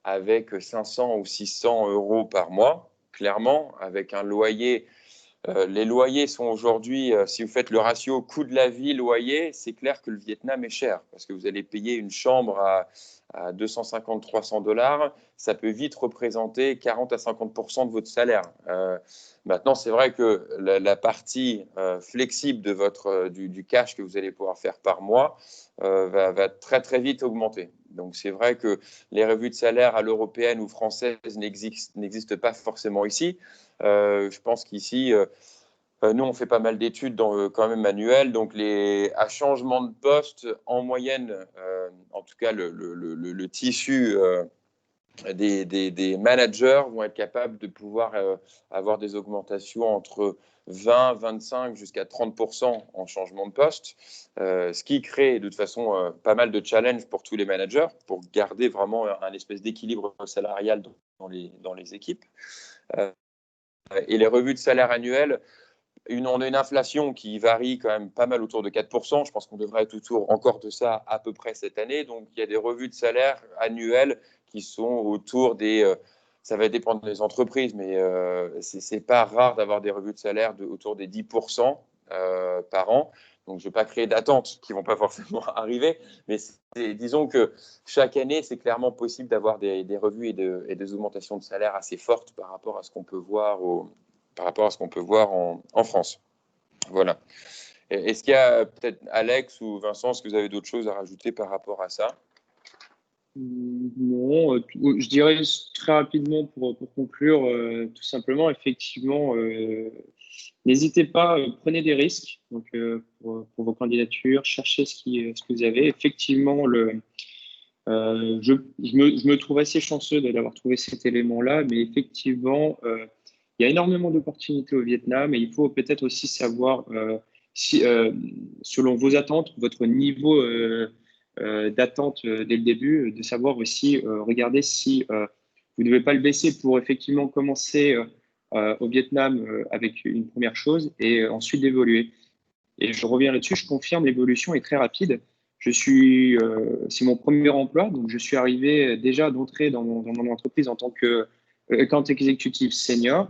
avec 500 ou 600 euros par mois, clairement, avec un loyer. Les loyers sont aujourd'hui, si vous faites le ratio coût de la vie, loyer, c'est clair que le Vietnam est cher parce que vous allez payer une chambre à 250-300 $. Ça peut vite représenter 40 à 50% de votre salaire. Maintenant, c'est vrai que la partie flexible du cash que vous allez pouvoir faire par mois va très, très vite augmenter. Donc, c'est vrai que les revues de salaire à l'européenne ou française n'existent pas forcément ici. Je pense qu'ici, nous, on fait pas mal d'études quand même manuelles. Donc, à changement de poste, en moyenne, en tout cas, le tissu des managers vont être capables de pouvoir avoir des augmentations entre 20, 25 jusqu'à 30% en changement de poste, ce qui crée de toute façon pas mal de challenges pour tous les managers pour garder vraiment un espèce d'équilibre salarial dans les équipes. Et les revues de salaire annuelles, on a une inflation qui varie quand même pas mal autour de 4%. Je pense qu'on devrait être autour encore de ça à peu près cette année. Donc, il y a des revues de salaire annuelles qui sont autour ça va dépendre des entreprises, mais c'est pas rare d'avoir des revues de salaire autour des 10% par an. Donc, je ne vais pas créer d'attentes qui ne vont pas forcément arriver, mais disons que chaque année, c'est clairement possible d'avoir des revues et des augmentations de salaire assez fortes par rapport à ce qu'on peut voir en France. Voilà. Est-ce qu'il y a peut-être Alex ou Vincent, est-ce que vous avez d'autres choses à rajouter par rapport à ça? Non, je dirais très rapidement pour conclure, tout simplement, effectivement, n'hésitez pas, prenez des risques donc, pour vos candidatures, cherchez ce que vous avez. Effectivement, je me trouve assez chanceux d'avoir trouvé cet élément-là, mais effectivement, Il y a énormément d'opportunités au Vietnam et il faut peut-être aussi savoir si, selon vos attentes, votre niveau d'attente dès le début, de savoir aussi regarder si vous ne devez pas le baisser pour effectivement commencer au Vietnam avec une première chose et ensuite d'évoluer. Et je reviens là-dessus, je confirme, l'évolution est très rapide. C'est mon premier emploi, donc je suis arrivé déjà d'entrée dans mon entreprise en tant que account executive senior.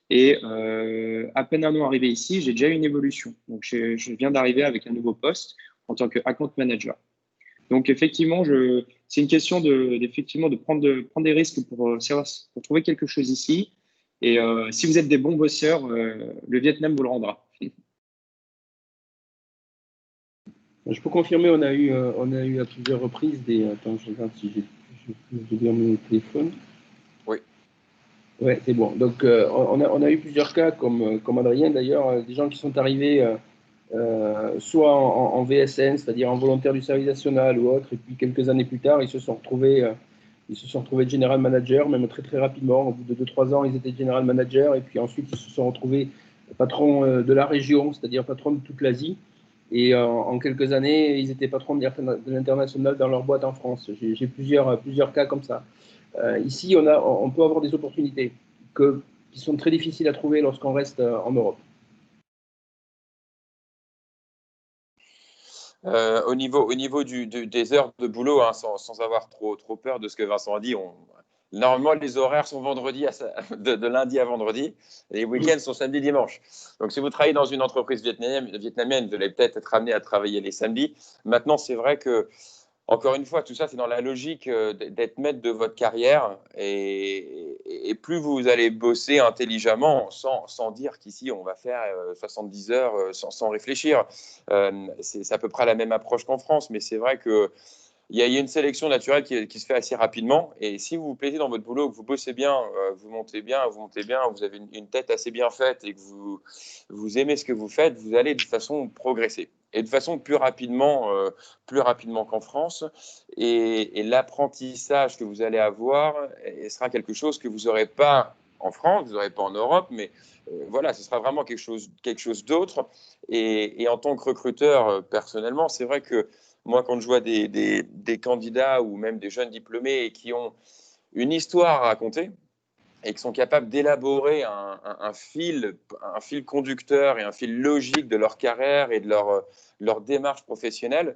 Et à peine un an arrivé ici, j'ai déjà eu une évolution. Donc je viens d'arriver avec un nouveau poste en tant que account manager. Donc effectivement, c'est une question effectivement de prendre des risques pour trouver quelque chose ici. Et si vous êtes des bons bosseurs, le Vietnam vous le rendra. Je peux confirmer, on a eu à plusieurs reprises des. Attends, je regarde si j'ai plus de bien mon téléphone. Oui. Ouais, c'est bon. Donc, on a eu plusieurs cas, comme Adrien d'ailleurs, des gens qui sont arrivés soit en VSN, c'est-à-dire en volontaire du service national ou autre, et puis quelques années plus tard, ils se sont retrouvés general manager, même très très rapidement. Au bout de 2-3 ans, ils étaient general manager, et puis ensuite, ils se sont retrouvés patron de la région, c'est-à-dire patron de toute l'Asie. Et en quelques années, ils étaient patrons de l'international dans leur boîte en France. J'ai plusieurs cas comme ça. Ici, on peut avoir des opportunités qui sont très difficiles à trouver lorsqu'on reste en Europe. Au niveau des heures de boulot, hein, sans avoir trop peur de ce que Vincent a dit, normalement, les horaires sont de lundi à vendredi. Et les week-ends sont samedi, dimanche. Donc, si vous travaillez dans une entreprise vietnamienne, vous allez peut-être être amené à travailler les samedis. Maintenant, c'est vrai que, encore une fois, tout ça, c'est dans la logique d'être maître de votre carrière. Et plus vous allez bosser intelligemment, sans dire qu'ici, on va faire 70 heures sans réfléchir. C'est à peu près la même approche qu'en France. Mais c'est vrai que il y a une sélection naturelle qui se fait assez rapidement. Et si vous vous plaisez dans votre boulot, que vous bossez bien, vous montez bien, vous avez une tête assez bien faite et que vous aimez ce que vous faites, vous allez de façon progresser. Et de façon plus rapidement qu'en France. Et l'apprentissage que vous allez avoir sera quelque chose que vous n'aurez pas en France, vous n'aurez pas en Europe, mais voilà, ce sera vraiment quelque chose d'autre. Et en tant que recruteur, personnellement, c'est vrai que moi, quand je vois des candidats ou même des jeunes diplômés qui ont une histoire à raconter et qui sont capables d'élaborer un fil conducteur et un fil logique de leur carrière et de leur démarche professionnelle,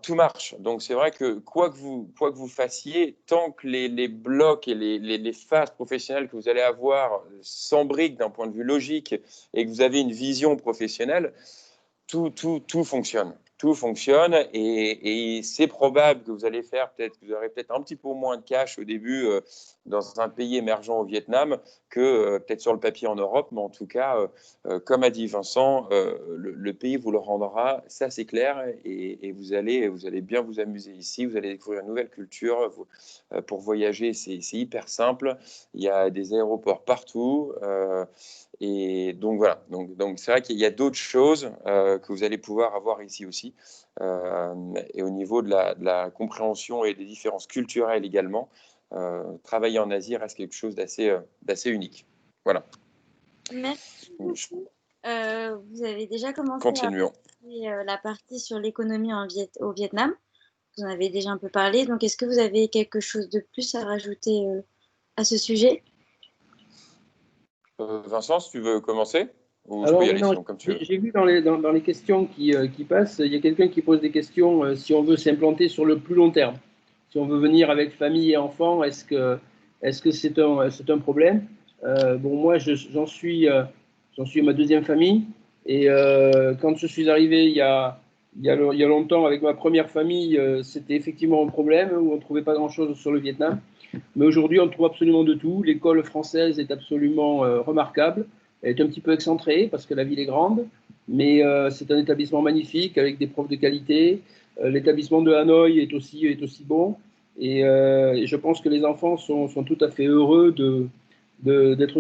tout marche. Donc, c'est vrai que quoi que vous fassiez, tant que les blocs et les phases professionnelles que vous allez avoir s'embriquent d'un point de vue logique et que vous avez une vision professionnelle, tout fonctionne. Tout fonctionne et c'est probable que vous allez vous aurez peut-être un petit peu moins de cash au début dans un pays émergent au Vietnam que peut-être sur le papier en Europe, mais en tout cas, comme a dit Vincent, le pays vous le rendra, ça c'est clair, et vous allez bien vous amuser ici, vous allez découvrir une nouvelle culture. Pour voyager, c'est hyper simple, il y a des aéroports partout. Et donc voilà, donc c'est vrai qu'il y a d'autres choses que vous allez pouvoir avoir ici aussi. Et au niveau de la compréhension et des différences culturelles également, travailler en Asie reste quelque chose d'assez unique. Voilà. Merci beaucoup. Vous avez déjà commencé Continuons. la partie sur l'économie au Vietnam. Vous en avez déjà un peu parlé. Donc, est-ce que vous avez quelque chose de plus à rajouter à ce sujet? Vincent, si tu veux commencer, ou je peux Alors, y oui, aller, non, sinon comme tu veux. j'ai vu dans les questions qui passent, il y a quelqu'un qui pose des questions si on veut s'implanter sur le plus long terme. Si on veut venir avec famille et enfants, est-ce que c'est un problème? Bon, moi, j'en suis à ma deuxième famille. Et quand je suis arrivé il y a longtemps avec ma première famille, c'était effectivement un problème où on ne trouvait pas grand-chose sur le Vietnam. Mais aujourd'hui, on trouve absolument de tout. L'école française est absolument remarquable. Elle est un petit peu excentrée parce que la ville est grande, mais c'est un établissement magnifique avec des profs de qualité. L'établissement de Hanoï est aussi bon. Et je pense que les enfants sont tout à fait heureux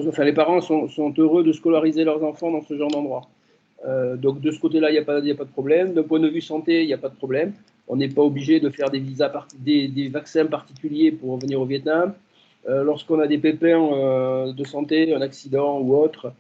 enfin, les parents sont heureux de scolariser leurs enfants dans ce genre d'endroit. Donc de ce côté-là, il n'y a pas de problème. D'un point de vue santé, il n'y a pas de problème. On n'est pas obligé de faire des vaccins particuliers pour venir au Vietnam. lorsqu'on a des pépins de santé, un accident ou autre.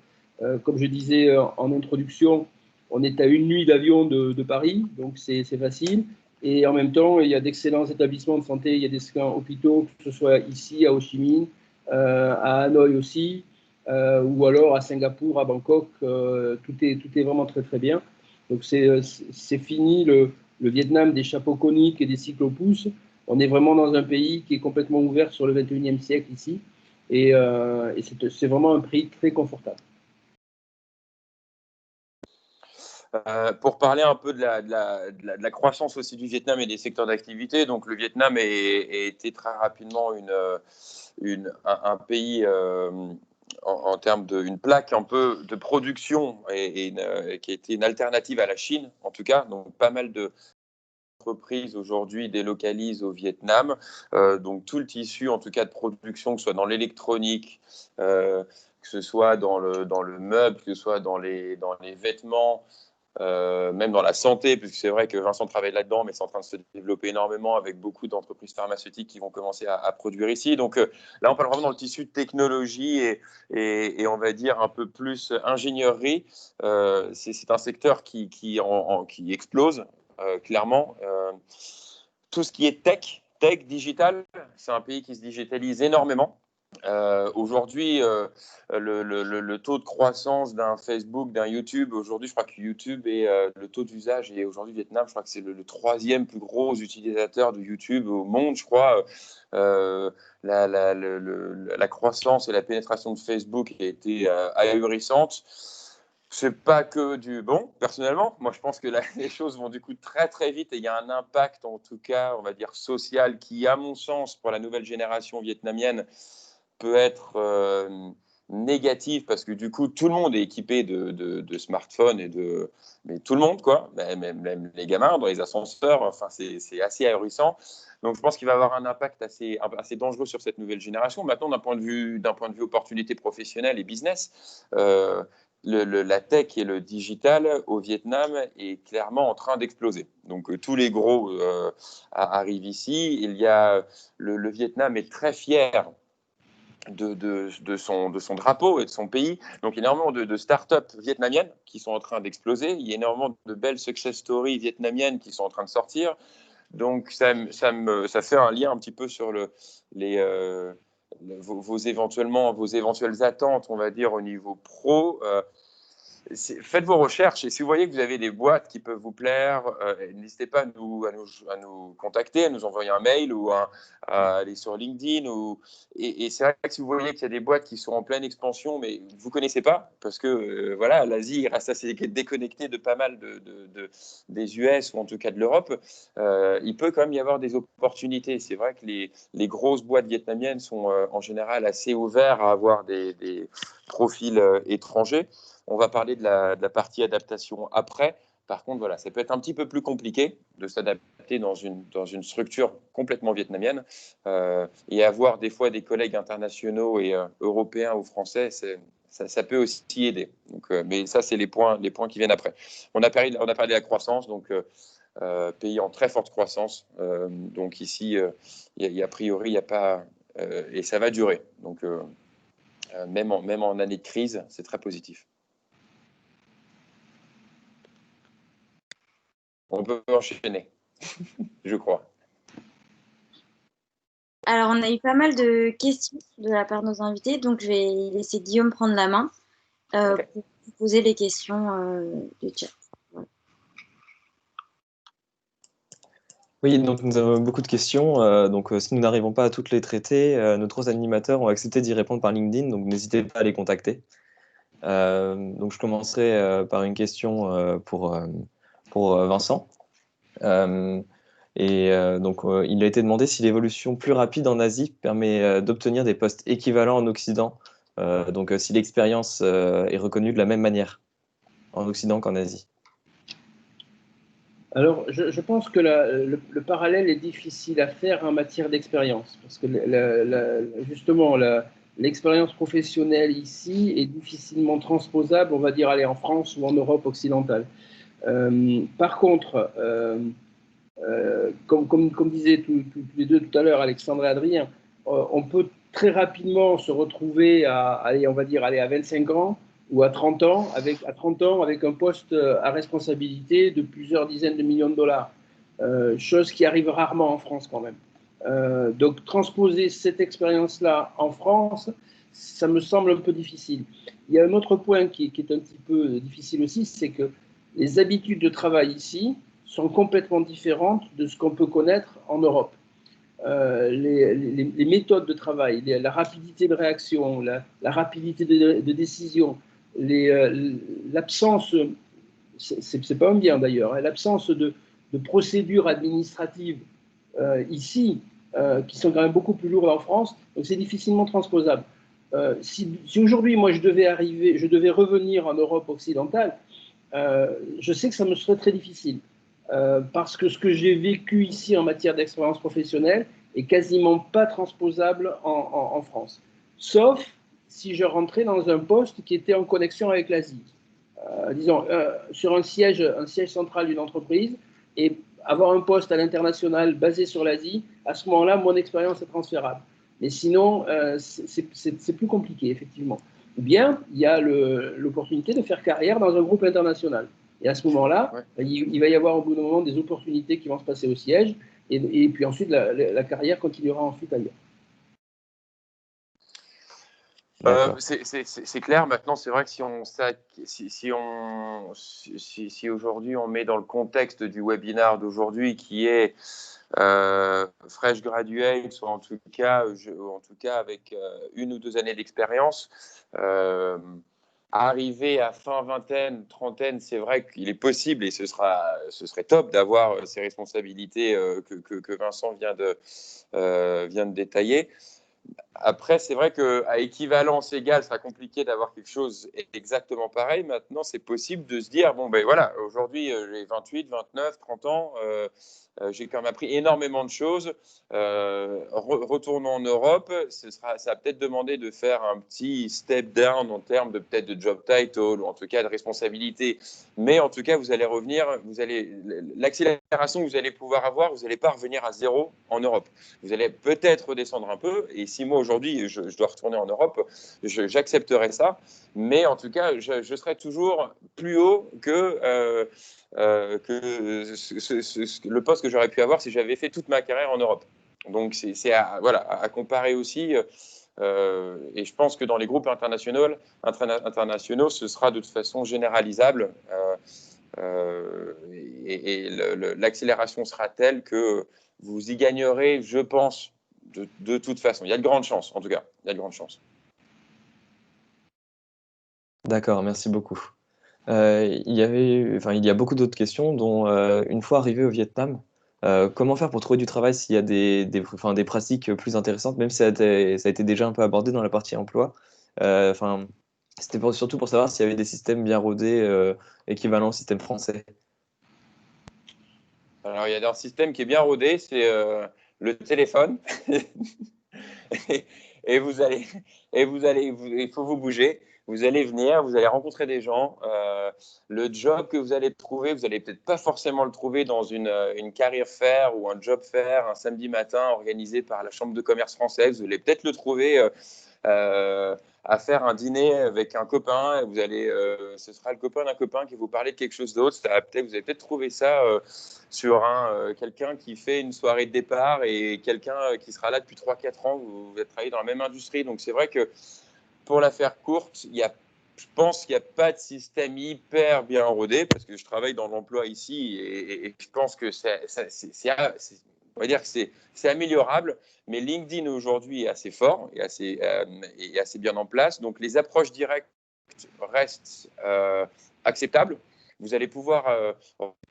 Comme je disais en introduction, on est à une nuit d'avion de Paris, donc c'est facile. Et en même temps, il y a d'excellents établissements de santé, il y a des hôpitaux, que ce soit ici, à Ho Chi Minh, à Hanoï aussi, ou alors à Singapour, à Bangkok, tout est vraiment très très bien. Donc c'est fini le Vietnam des chapeaux coniques et des cyclopousses. On est vraiment dans un pays qui est complètement ouvert sur le 21e siècle ici, et c'est vraiment un prix très confortable. Pour parler un peu de la croissance aussi du Vietnam et des secteurs d'activité, donc le Vietnam a été très rapidement un pays en termes d'une plaque un peu de production qui a été une alternative à la Chine, en tout cas. Donc pas mal d'entreprises aujourd'hui délocalisent au Vietnam. Donc tout le tissu, en tout cas de production, que ce soit dans l'électronique, que ce soit dans le meuble, que ce soit dans les vêtements, même dans la santé, puisque c'est vrai que Vincent travaille là-dedans, mais c'est en train de se développer énormément avec beaucoup d'entreprises pharmaceutiques qui vont commencer à produire ici. Donc là, on parle vraiment dans le tissu de technologie et on va dire un peu plus ingénierie. C'est un secteur qui explose, clairement. Tout ce qui est tech, digital, c'est un pays qui se digitalise énormément. Aujourd'hui, le taux de croissance d'un Facebook, d'un YouTube, aujourd'hui, je crois que YouTube est le taux d'usage et aujourd'hui, Vietnam, je crois que c'est le troisième plus gros utilisateur de YouTube au monde, je crois. La croissance et la pénétration de Facebook a été ahurissante. C'est pas que du bon, personnellement. Moi, je pense que les choses vont du coup très très vite et il y a un impact, en tout cas, on va dire social, qui, à mon sens, pour la nouvelle génération vietnamienne, peut être négative parce que du coup tout le monde est équipé de smartphones mais tout le monde quoi, même les gamins dans les ascenseurs, enfin c'est assez ahurissant. Donc je pense qu'il va avoir un impact assez dangereux sur cette nouvelle génération. Maintenant d'un point de vue opportunité professionnelle et business, la tech et le digital au Vietnam est clairement en train d'exploser. Donc tous les gros arrivent ici. Le Vietnam est très fier de son drapeau et de son pays. Donc, il y a énormément de start-up vietnamiennes qui sont en train d'exploser. Il y a énormément de belles success stories vietnamiennes qui sont en train de sortir. Donc, ça fait un lien un petit peu sur vos éventuelles attentes, on va dire, au niveau pro. Faites vos recherches et si vous voyez que vous avez des boîtes qui peuvent vous plaire, n'hésitez pas à nous contacter, à nous envoyer un mail ou à aller sur LinkedIn. Et c'est vrai que si vous voyez qu'il y a des boîtes qui sont en pleine expansion, mais vous ne connaissez pas, parce que voilà, l'Asie reste assez déconnectée de pas mal des US ou en tout cas de l'Europe, il peut quand même y avoir des opportunités. C'est vrai que les grosses boîtes vietnamiennes sont en général assez ouvertes à avoir des profils étrangers. On va parler de la partie adaptation après. Par contre, voilà, ça peut être un petit peu plus compliqué de s'adapter dans une structure complètement vietnamienne et avoir des fois des collègues internationaux et européens ou français, ça peut aussi aider. Donc, mais ça, c'est les points qui viennent après. On a parlé de la croissance, donc pays en très forte croissance. Donc ici, a priori, il n'y a pas... et ça va durer. Donc, même en année de crise, c'est très positif. On peut enchaîner, je crois. Alors, on a eu pas mal de questions de la part de nos invités, donc je vais laisser Guillaume prendre la main Okay. pour poser les questions du chat. Voilà. Oui, donc nous avons beaucoup de questions. Donc, si nous n'arrivons pas à toutes les traiter, nos 3 animateurs ont accepté d'y répondre par LinkedIn, donc n'hésitez pas à les contacter. Donc, je commencerai par une question pour Vincent. Donc, il a été demandé si l'évolution plus rapide en Asie permet d'obtenir des postes équivalents en Occident. Donc, si l'expérience est reconnue de la même manière en Occident qu'en Asie. Alors, je pense que le parallèle est difficile à faire en matière d'expérience, parce que justement, l'expérience professionnelle ici est difficilement transposable, on va dire, aller en France ou en Europe occidentale. Par contre, comme disaient tous les deux tout à l'heure, Alexandre et Adrien, on peut très rapidement se retrouver allez, on va dire, à 25 ans ou à 30 ans, avec un poste à responsabilité de plusieurs dizaines de millions de dollars, chose qui arrive rarement en France quand même. Donc transposer cette expérience-là en France, ça me semble un peu difficile. Il y a un autre point qui est un petit peu difficile aussi, c'est que les habitudes de travail ici sont complètement différentes de ce qu'on peut connaître en Europe. Les méthodes de travail, la rapidité de réaction, la rapidité de décision, l'absence, c'est pas un bien d'ailleurs, hein, l'absence de procédures administratives ici, qui sont quand même beaucoup plus lourdes en France, donc c'est difficilement transposable. Si aujourd'hui, moi, je devais revenir en Europe occidentale, je sais que ça me serait très difficile. Parce que ce que j'ai vécu ici en matière d'expérience professionnelle est quasiment pas transposable en France. Sauf si je rentrais dans un poste qui était en connexion avec l'Asie. Disons, sur un siège central d'une entreprise, et avoir un poste à l'international basé sur l'Asie, à ce moment-là, mon expérience est transférable. Mais sinon, c'est plus compliqué, effectivement. Ou bien, il y a l'opportunité de faire carrière dans un groupe international. Et à ce moment-là, ouais, il va y avoir au bout d'un moment des opportunités qui vont se passer au siège, et puis ensuite, la carrière continuera ensuite ailleurs. C'est clair. Maintenant, c'est vrai que si aujourd'hui on met dans le contexte du webinaire d'aujourd'hui qui est fresh graduate, ou en tout cas avec 1 ou 2 années d'expérience, arriver à fin vingtaine, trentaine, c'est vrai qu'il est possible et ce serait top d'avoir ces responsabilités que Vincent vient de détailler. Après, c'est vrai qu'à équivalence égale, ça sera compliqué d'avoir quelque chose exactement pareil. Maintenant, c'est possible de se dire, bon, ben voilà, aujourd'hui, j'ai 28, 29, 30 ans, j'ai quand même appris énormément de choses. Retournons en Europe, ça va peut-être demander de faire un petit step down en termes de peut-être de job title ou en tout cas de responsabilité. Mais en tout cas, vous allez revenir, l'accélération que vous allez pouvoir avoir, vous n'allez pas revenir à zéro en Europe. Vous allez peut-être redescendre un peu. Et si moi, aujourd'hui, je dois retourner en Europe, j'accepterai ça. Mais en tout cas, je serai toujours plus haut que le poste que j'aurais pu avoir si j'avais fait toute ma carrière en Europe. Donc, c'est à comparer aussi. Et je pense que dans les groupes internationaux, ce sera de toute façon généralisable. Et l'accélération sera telle que vous y gagnerez, je pense, de toute façon. Il y a de grandes chances, en tout cas. Il y a de grandes chances. D'accord, merci beaucoup. Il y a beaucoup d'autres questions, dont une fois arrivé au Vietnam, comment faire pour trouver du travail s'il y a des pratiques plus intéressantes, même si ça a été déjà un peu abordé dans la partie emploi. C'était surtout pour savoir s'il y avait des systèmes bien rodés, équivalents au système français. Alors, il y a un système qui est bien rodé, c'est le téléphone. et il faut vous bouger. Vous allez venir, vous allez rencontrer des gens. Le job que vous allez trouver, vous n'allez peut-être pas forcément le trouver dans une career fair ou un job fair un samedi matin organisé par la Chambre de commerce française. Vous allez peut-être le trouver à faire un dîner avec un copain. Ce sera le copain d'un copain qui va vous parler de quelque chose d'autre. Vous allez peut-être trouver ça sur quelqu'un qui fait une soirée de départ et quelqu'un qui sera là depuis 3-4 ans. Vous avez travaillé dans la même industrie. Donc, c'est vrai que pour la faire courte, je pense qu'il n'y a pas de système hyper bien rodé parce que je travaille dans l'emploi ici et je pense que on va dire que c'est améliorable, mais LinkedIn aujourd'hui est assez fort et assez bien en place. Donc, les approches directes restent acceptables. Vous allez pouvoir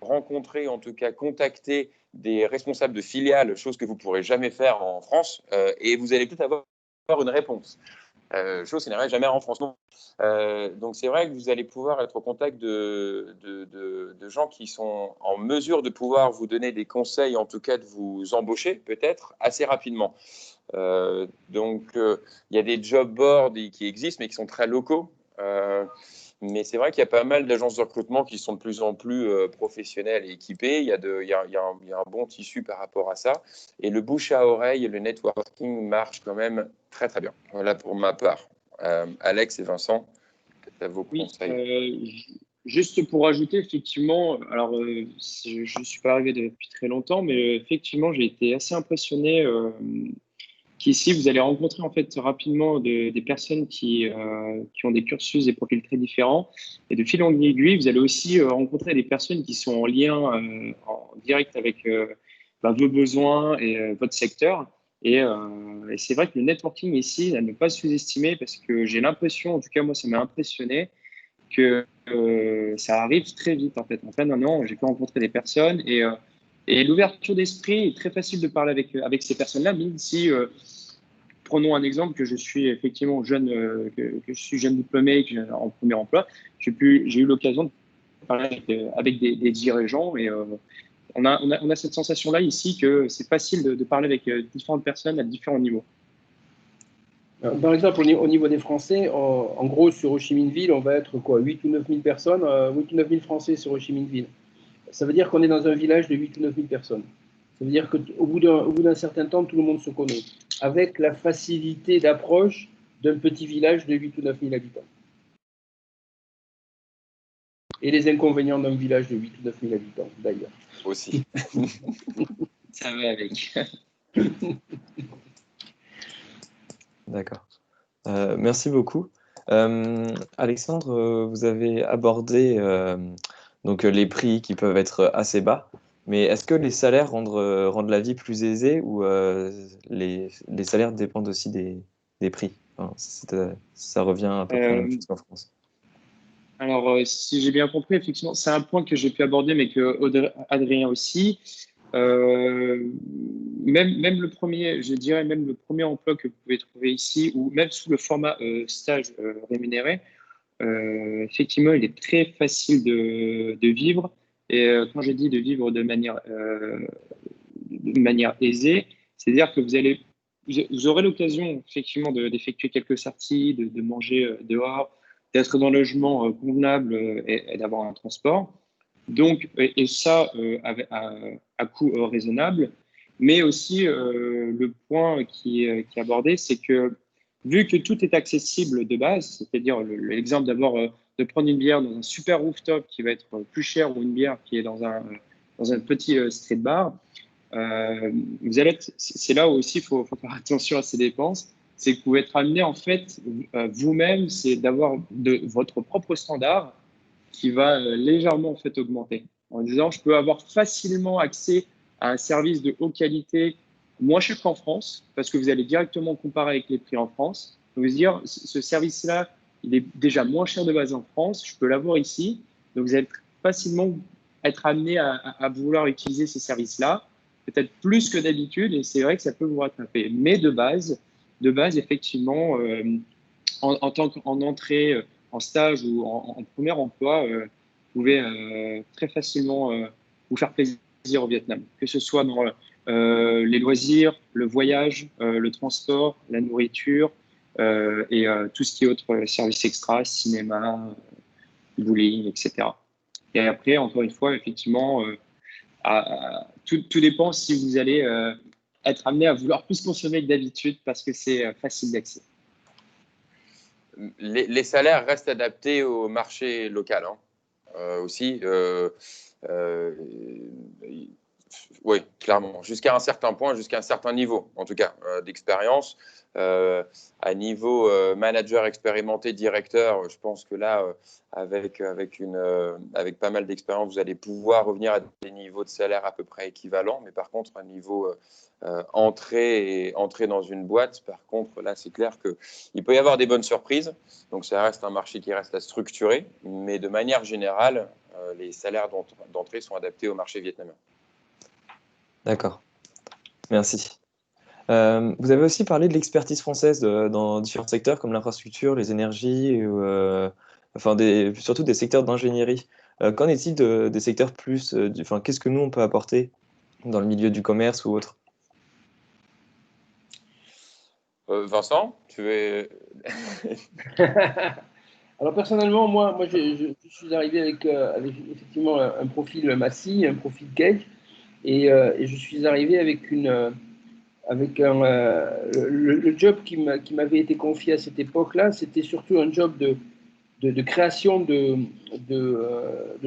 rencontrer, en tout cas contacter des responsables de filiales, chose que vous ne pourrez jamais faire en France, et vous allez peut-être avoir une réponse. Chose qui n'arrive jamais en France. Non. Donc, c'est vrai que vous allez pouvoir être au contact de gens qui sont en mesure de pouvoir vous donner des conseils, en tout cas de vous embaucher peut-être assez rapidement. Donc, il y a des job boards qui existent, mais qui sont très locaux. Mais c'est vrai qu'il y a pas mal d'agences de recrutement qui sont de plus en plus professionnelles et équipées. Il y a un bon tissu par rapport à ça. Et le bouche à oreille et le networking marchent quand même très, très bien. Voilà pour ma part. Alex et Vincent, à vos conseils. Juste pour ajouter, effectivement, alors je ne suis pas arrivé depuis très longtemps, mais effectivement, j'ai été assez impressionné qu'ici, vous allez rencontrer en fait rapidement des personnes qui ont des cursus et profils très différents. Et de fil en aiguille, vous allez aussi rencontrer des personnes qui sont en lien en direct avec vos besoins et votre secteur. Et c'est vrai que le networking ici, à ne pas sous-estimer, parce que j'ai l'impression, en tout cas moi, ça m'a impressionné, que ça arrive très vite en fait. En plein un an, j'ai pu rencontrer des personnes et l'ouverture d'esprit est très facile de parler avec ces personnes-là, même si prenons un exemple que je suis effectivement jeune, que je suis jeune diplômé en premier emploi, j'ai eu l'occasion de parler avec des dirigeants et on a cette sensation-là ici que c'est facile de parler avec différentes personnes à différents niveaux. Par exemple, au niveau des Français, en gros, sur Ho Chi Minh Ville, on va être quoi, 8 ou 9 000 personnes, 8 ou 9 000 Français sur Ho Chi Minh Ville. Ça veut dire qu'on est dans un village de 8 ou 9 000 personnes. Ça veut dire qu'au bout d'un certain temps, tout le monde se connaît, avec la facilité d'approche d'un petit village de 8 ou 9 000 habitants. Et les inconvénients d'un village de 8 ou 9 000 habitants, d'ailleurs. Aussi. Ça va avec. D'accord. Merci beaucoup. Alexandre, vous avez abordé donc, les prix qui peuvent être assez bas, mais est-ce que les salaires rendent la vie plus aisée ou les salaires dépendent aussi des prix? Enfin, ça revient à peu près à la même chose qu'en France. Alors, si j'ai bien compris, effectivement, c'est un point que j'ai pu aborder, mais que Adrien aussi. Même le premier, je dirais même le premier emploi que vous pouvez trouver ici, ou même sous le format stage rémunéré, effectivement, il est très facile de vivre. Et quand j'ai dit de vivre de manière aisée, c'est-à-dire que vous aurez l'occasion effectivement d'effectuer quelques sorties, de manger dehors, d'être dans un logement convenable et d'avoir un transport. Donc, et ça à coût raisonnable. Mais aussi, le point qui est abordé, c'est que vu que tout est accessible de base, c'est-à-dire l'exemple d'abord de prendre une bière dans un super rooftop qui va être plus cher ou une bière qui est dans un petit street bar, c'est là où aussi il faut faire attention à ces dépenses. C'est que vous pouvez être amené en fait vous-même, c'est d'avoir votre propre standard qui va légèrement en fait augmenter. En disant, je peux avoir facilement accès à un service de haute qualité moins cher qu'en France, parce que vous allez directement comparer avec les prix en France. Donc, vous dire, ce service-là, il est déjà moins cher de base en France, je peux l'avoir ici. Donc, vous allez facilement être amené à vouloir utiliser ces services-là, peut-être plus que d'habitude, et c'est vrai que ça peut vous rattraper. Mais de base effectivement, en tant qu'en entrée, en stage ou en premier emploi, vous pouvez très facilement vous faire plaisir au Vietnam, que ce soit dans les loisirs, le voyage, le transport, la nourriture et tout ce qui est autre service extra, cinéma, bowling, etc. Et après, encore une fois, effectivement, tout dépend si vous allez être amené à vouloir plus consommer que d'habitude parce que c'est facile d'accès. Les salaires restent adaptés au marché local aussi. Oui, clairement. Jusqu'à un certain point, jusqu'à un certain niveau, en tout cas, d'expérience. À niveau manager expérimenté, directeur, je pense que là, avec pas mal d'expérience, vous allez pouvoir revenir à des niveaux de salaire à peu près équivalents. Mais par contre, à niveau entrer dans une boîte, par contre, là, c'est clair qu'il peut y avoir des bonnes surprises. Donc, ça reste un marché qui reste à structurer. Mais de manière générale, les salaires d'entrée sont adaptés au marché vietnamien. D'accord, merci. Vous avez aussi parlé de l'expertise française dans différents secteurs comme l'infrastructure, les énergies, surtout des secteurs d'ingénierie. Qu'en est-il des secteurs plus, qu'est-ce que nous on peut apporter dans le milieu du commerce ou autre? Vincent, tu veux... Alors personnellement, moi je suis arrivé avec effectivement un profil Massy, un profil Cage, et je suis arrivé avec le job qui m'avait été confié à cette époque-là, c'était surtout un job de création de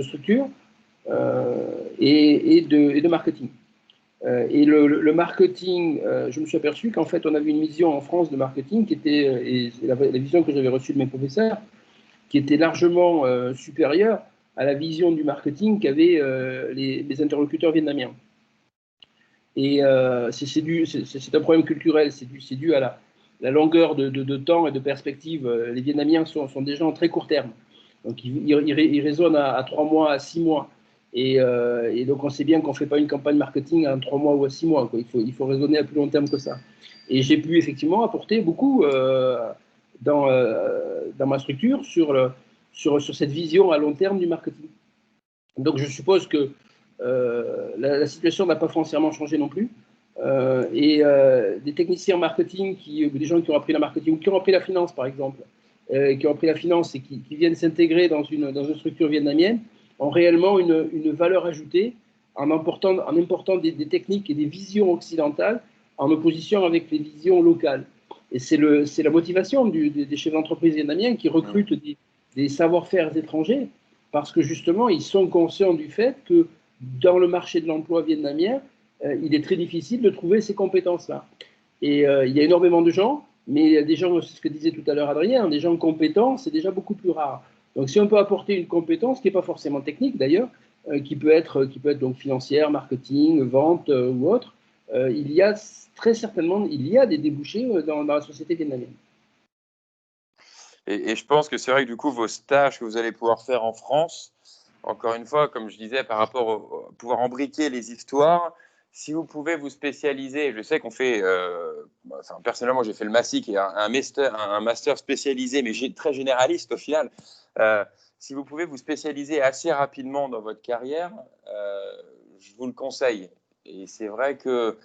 structures et de marketing. Et le marketing, je me suis aperçu qu'en fait, on avait une vision en France de marketing qui était, et c'est la vision que j'avais reçue de mes professeurs, qui était largement supérieure à la vision du marketing qu'avaient les interlocuteurs vietnamiens. Et c'est un problème culturel, c'est dû à la longueur de temps et de perspective. Les Vietnamiens sont des gens très court terme. Donc ils raisonnent à 3 mois, à 6 mois. Et donc on sait bien qu'on ne fait pas une campagne marketing en 3 mois ou à 6 mois, quoi. Il faut raisonner à plus long terme que ça. Et j'ai pu effectivement apporter beaucoup dans ma structure sur cette vision à long terme du marketing. Donc je suppose que la situation n'a pas foncièrement changé non plus. Des techniciens marketing, des gens qui ont appris la marketing ou qui ont appris la finance, par exemple, qui ont appris la finance et qui viennent s'intégrer dans une structure vietnamienne, ont réellement une valeur ajoutée en important des techniques et des visions occidentales en opposition avec les visions locales. Et c'est la motivation des chefs d'entreprise vietnamiens qui recrutent des savoir-faire étrangers parce que justement, ils sont conscients du fait que dans le marché de l'emploi vietnamien, il est très difficile de trouver ces compétences-là. Et il y a énormément de gens, mais des gens, c'est ce que disait tout à l'heure Adrien, des gens compétents, c'est déjà beaucoup plus rare. Donc si on peut apporter une compétence qui n'est pas forcément technique d'ailleurs, qui peut être donc financière, marketing, vente ou autre, il y a très certainement des débouchés dans la société vietnamienne. Et je pense que c'est vrai que du coup, vos stages que vous allez pouvoir faire en France, encore une fois, comme je disais, par rapport au pouvoir embriquer les histoires, si vous pouvez vous spécialiser, je sais qu'on fait, enfin, personnellement, j'ai fait le Massy, qui est un master spécialisé, mais très généraliste au final. Si vous pouvez vous spécialiser assez rapidement dans votre carrière, je vous le conseille. Et c'est vrai que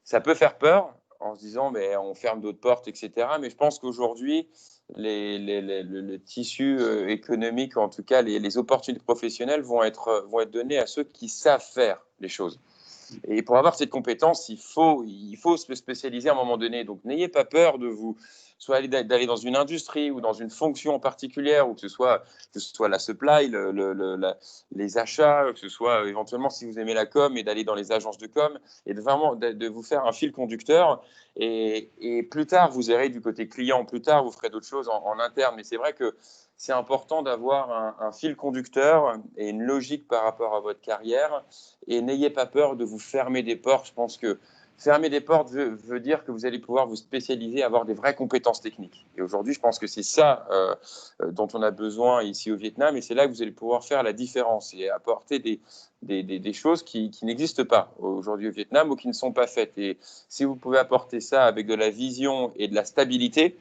ça peut faire peur en se disant, mais on ferme d'autres portes, etc. Mais je pense qu'aujourd'hui, le tissu économique, en tout cas les opportunités professionnelles vont être données à ceux qui savent faire les choses. Et pour avoir cette compétence, il faut se spécialiser à un moment donné. Donc n'ayez pas peur de vous soit d'aller dans une industrie ou dans une fonction particulière, ou que ce soit la supply, les achats, que ce soit éventuellement si vous aimez la com et d'aller dans les agences de com et de vous faire un fil conducteur. Et plus tard, vous irez du côté client, plus tard, vous ferez d'autres choses en interne. Mais c'est vrai que c'est important d'avoir un fil conducteur et une logique par rapport à votre carrière. Et n'ayez pas peur de vous fermer des portes. Je pense que fermer des portes veut dire que vous allez pouvoir vous spécialiser, avoir des vraies compétences techniques. Et aujourd'hui, je pense que c'est ça dont on a besoin ici au Vietnam. Et c'est là que vous allez pouvoir faire la différence et apporter des choses qui n'existent pas aujourd'hui au Vietnam ou qui ne sont pas faites. Et si vous pouvez apporter ça avec de la vision et de la stabilité,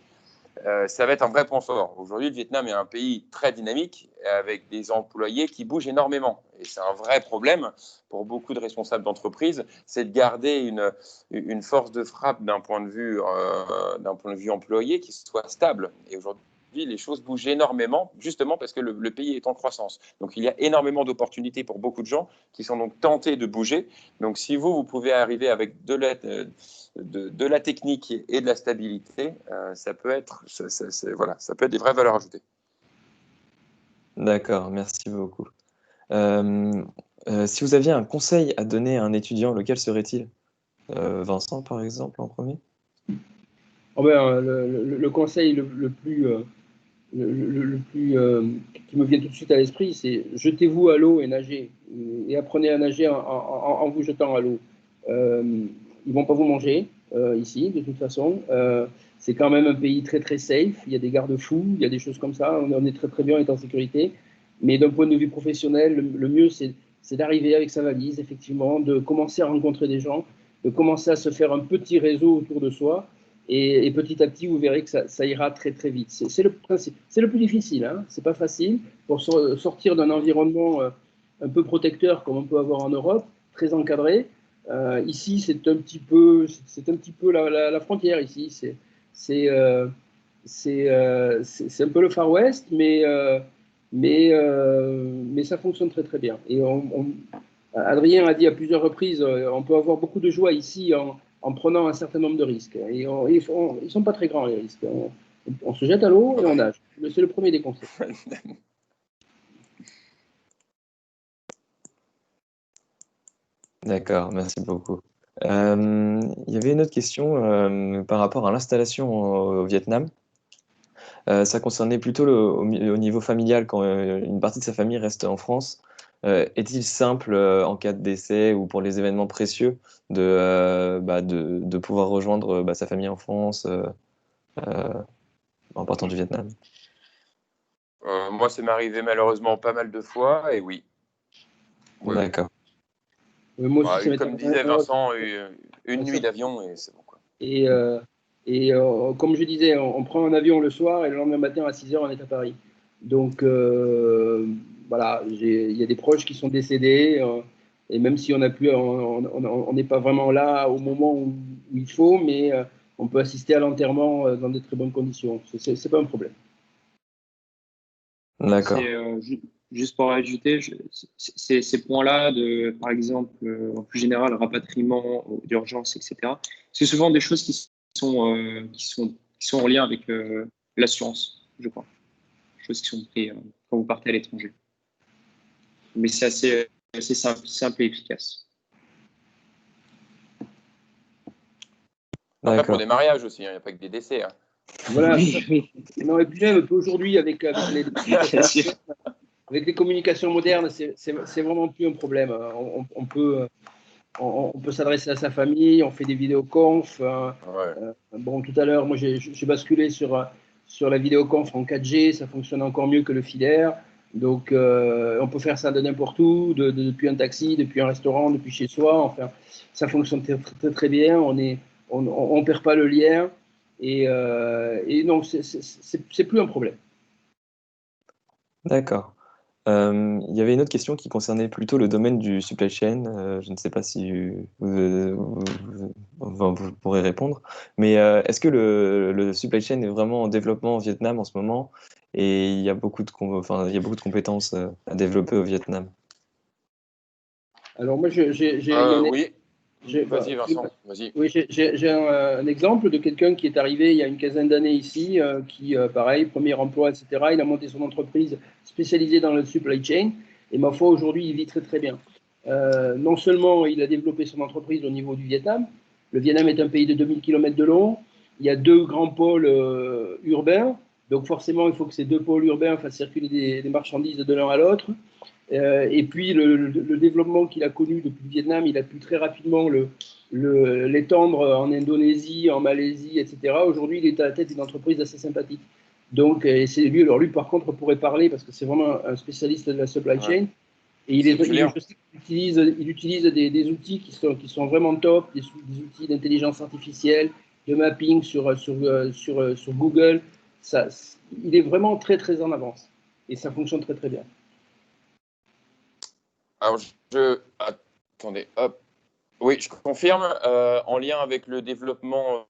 ça va être un vrai point fort. Aujourd'hui, le Vietnam est un pays très dynamique avec des employés qui bougent énormément. Et c'est un vrai problème pour beaucoup de responsables d'entreprise, c'est de garder une force de frappe d'un point de vue employé qui soit stable. Et aujourd'hui, les choses bougent énormément, justement parce que le pays est en croissance. Donc, il y a énormément d'opportunités pour beaucoup de gens qui sont donc tentés de bouger. Donc, si vous pouvez arriver avec de la technique et de la stabilité, ça peut être des vraies valeurs ajoutées. D'accord, merci beaucoup. Si vous aviez un conseil à donner à un étudiant, lequel serait-il? Vincent, par exemple, en premier? Le conseil le plus qui me vient tout de suite à l'esprit, c'est jetez-vous à l'eau et nagez. Et apprenez à nager en vous jetant à l'eau. Ils ne vont pas vous manger ici, de toute façon. C'est quand même un pays très, très safe. Il y a des garde-fous, il y a des choses comme ça. On est très, très bien, on est en sécurité. Mais d'un point de vue professionnel, le mieux, c'est d'arriver avec sa valise, effectivement, de commencer à rencontrer des gens, de commencer à se faire un petit réseau autour de soi. Et petit à petit, vous verrez que ça ira très très vite. C'est le principe. C'est le plus difficile. Hein. C'est pas facile pour sortir d'un environnement un peu protecteur comme on peut avoir en Europe, très encadré. Ici, c'est un petit peu la frontière. Ici, c'est un peu le Far West, mais ça fonctionne très très bien. Et Adrien a dit à plusieurs reprises, on peut avoir beaucoup de joie ici en prenant un certain nombre de risques. Et ils ne sont pas très grands, les risques. On se jette à l'eau et on nage. C'est le premier des conseils. D'accord, merci beaucoup. Il y avait une autre question par rapport à l'installation au Vietnam. Ça concernait plutôt au niveau familial, quand une partie de sa famille reste en France. Est-il simple, en cas de décès ou pour les événements précieux, de pouvoir rejoindre sa famille en France euh, en partant du Vietnam? Moi, ça m'est arrivé malheureusement pas mal de fois, et oui. Oui, oui. D'accord. Moi aussi, ça m'est Comme arrivé. disait Vincent, une nuit d'avion et c'est bon, quoi. Et, comme je disais, on prend un avion le soir et le lendemain matin à 6 heures, on est à Paris. Donc voilà, il y a des proches qui sont décédés. Et même si on n'est pas vraiment là au moment où il faut, mais on peut assister à l'enterrement dans de très bonnes conditions. C'est pas un problème. D'accord. Juste pour ajouter, ces points-là, par exemple, en plus général, rapatriement d'urgence, etc., c'est souvent des choses qui sont en lien avec l'assurance, je crois. Des choses qui sont prises quand vous partez à l'étranger. Mais c'est assez simple et efficace. Après, pour D'accord. des mariages aussi, il n'y a pas que des décès. Voilà. Oui. Non, et puis même aujourd'hui, avec les communications modernes, c'est vraiment plus un problème. On peut s'adresser à sa famille, on fait des vidéoconf. Ouais. Bon, tout à l'heure, moi, j'ai basculé sur la vidéoconf en 4G, ça fonctionne encore mieux que le filaire. Donc, on peut faire ça de n'importe où, depuis un taxi, depuis un restaurant, depuis chez soi. Enfin, ça fonctionne très, très, très bien. On perd pas le lien. Et non, c'est plus un problème. D'accord. Il y avait une autre question qui concernait plutôt le domaine du supply chain. Je ne sais pas si vous pourrez répondre, mais est-ce que le supply chain est vraiment en développement au Vietnam en ce moment et il y a beaucoup il y a beaucoup de compétences à développer au Vietnam? Alors, moi, Oui. bah, Vas-y, Vincent, vas-y. oui, j'ai un exemple de quelqu'un qui est arrivé il y a une quinzaine d'années ici, qui, pareil, premier emploi, etc. Il a monté son entreprise spécialisée dans le supply chain. Et ma foi, aujourd'hui, il vit très, très bien. Non seulement il a développé son entreprise au niveau du Vietnam. Le Vietnam est un pays de 2000 km de long. Il y a deux grands pôles urbains. Donc, forcément, il faut que ces deux pôles urbains fassent circuler des marchandises de l'un à l'autre. Et puis le développement qu'il a connu depuis le Vietnam, il a pu très rapidement l'étendre en Indonésie, en Malaisie, etc. Aujourd'hui, il est à la tête d'une entreprise assez sympathique. Donc, c'est lui. Alors lui, par contre, pourrait parler parce que c'est vraiment un spécialiste de la supply chain. Ouais. Et Julien. je sais qu'il utilise des outils qui sont vraiment top, des outils d'intelligence artificielle, de mapping sur Google. Ça, il est vraiment très, très en avance. Et ça fonctionne très, très bien. Alors, attendez, hop. Oui, je confirme, en lien avec le développement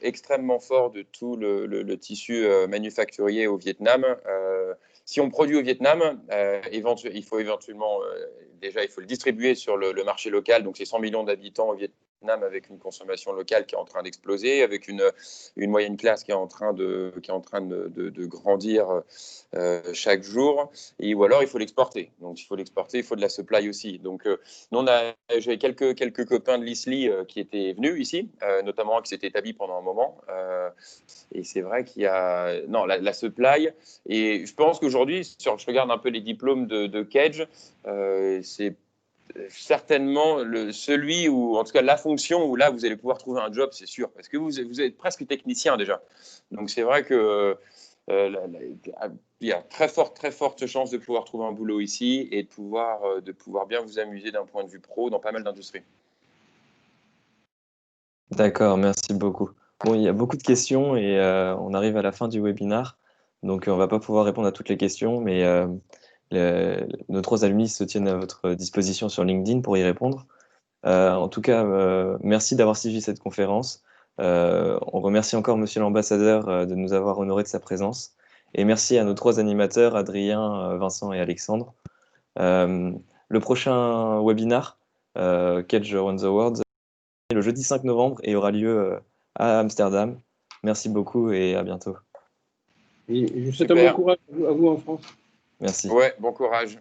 extrêmement fort de tout le tissu manufacturier au Vietnam. Si on produit au Vietnam, il faut éventuellement, déjà, il faut le distribuer sur le marché local. Donc, c'est 100 millions d'habitants au Vietnam avec une consommation locale qui est en train d'exploser, avec une moyenne classe qui est en train de grandir chaque jour. Ou alors, il faut l'exporter. Donc, il faut l'exporter, il faut de la supply aussi. Donc, j'avais quelques copains de l'ISLI qui étaient venus ici, notamment qui s'étaient établis pendant un moment. Et c'est vrai qu'il y a la supply. Et je pense qu'aujourd'hui, si je regarde un peu les diplômes de Kedge, c'est certainement celui où, en tout cas, la fonction où là, vous allez pouvoir trouver un job, c'est sûr. Parce que vous êtes presque technicien déjà. Donc, c'est vrai que il y a très forte chance de pouvoir trouver un boulot ici et de pouvoir bien vous amuser d'un point de vue pro dans pas mal d'industries. D'accord, merci beaucoup. Bon, il y a beaucoup de questions et on arrive à la fin du webinaire. Donc, on ne va pas pouvoir répondre à toutes les questions, mais nos trois alumni se tiennent à votre disposition sur LinkedIn pour y répondre. En tout cas, merci d'avoir suivi cette conférence. On remercie encore Monsieur l'ambassadeur de nous avoir honoré de sa présence. Et merci à nos 3 animateurs, Adrien, Vincent et Alexandre. Le prochain webinar, Cage Around the World, le jeudi 5 novembre et aura lieu à Amsterdam. Merci beaucoup et à bientôt. Et je vous souhaite un bon courage à vous en France. Merci. Ouais, bon courage.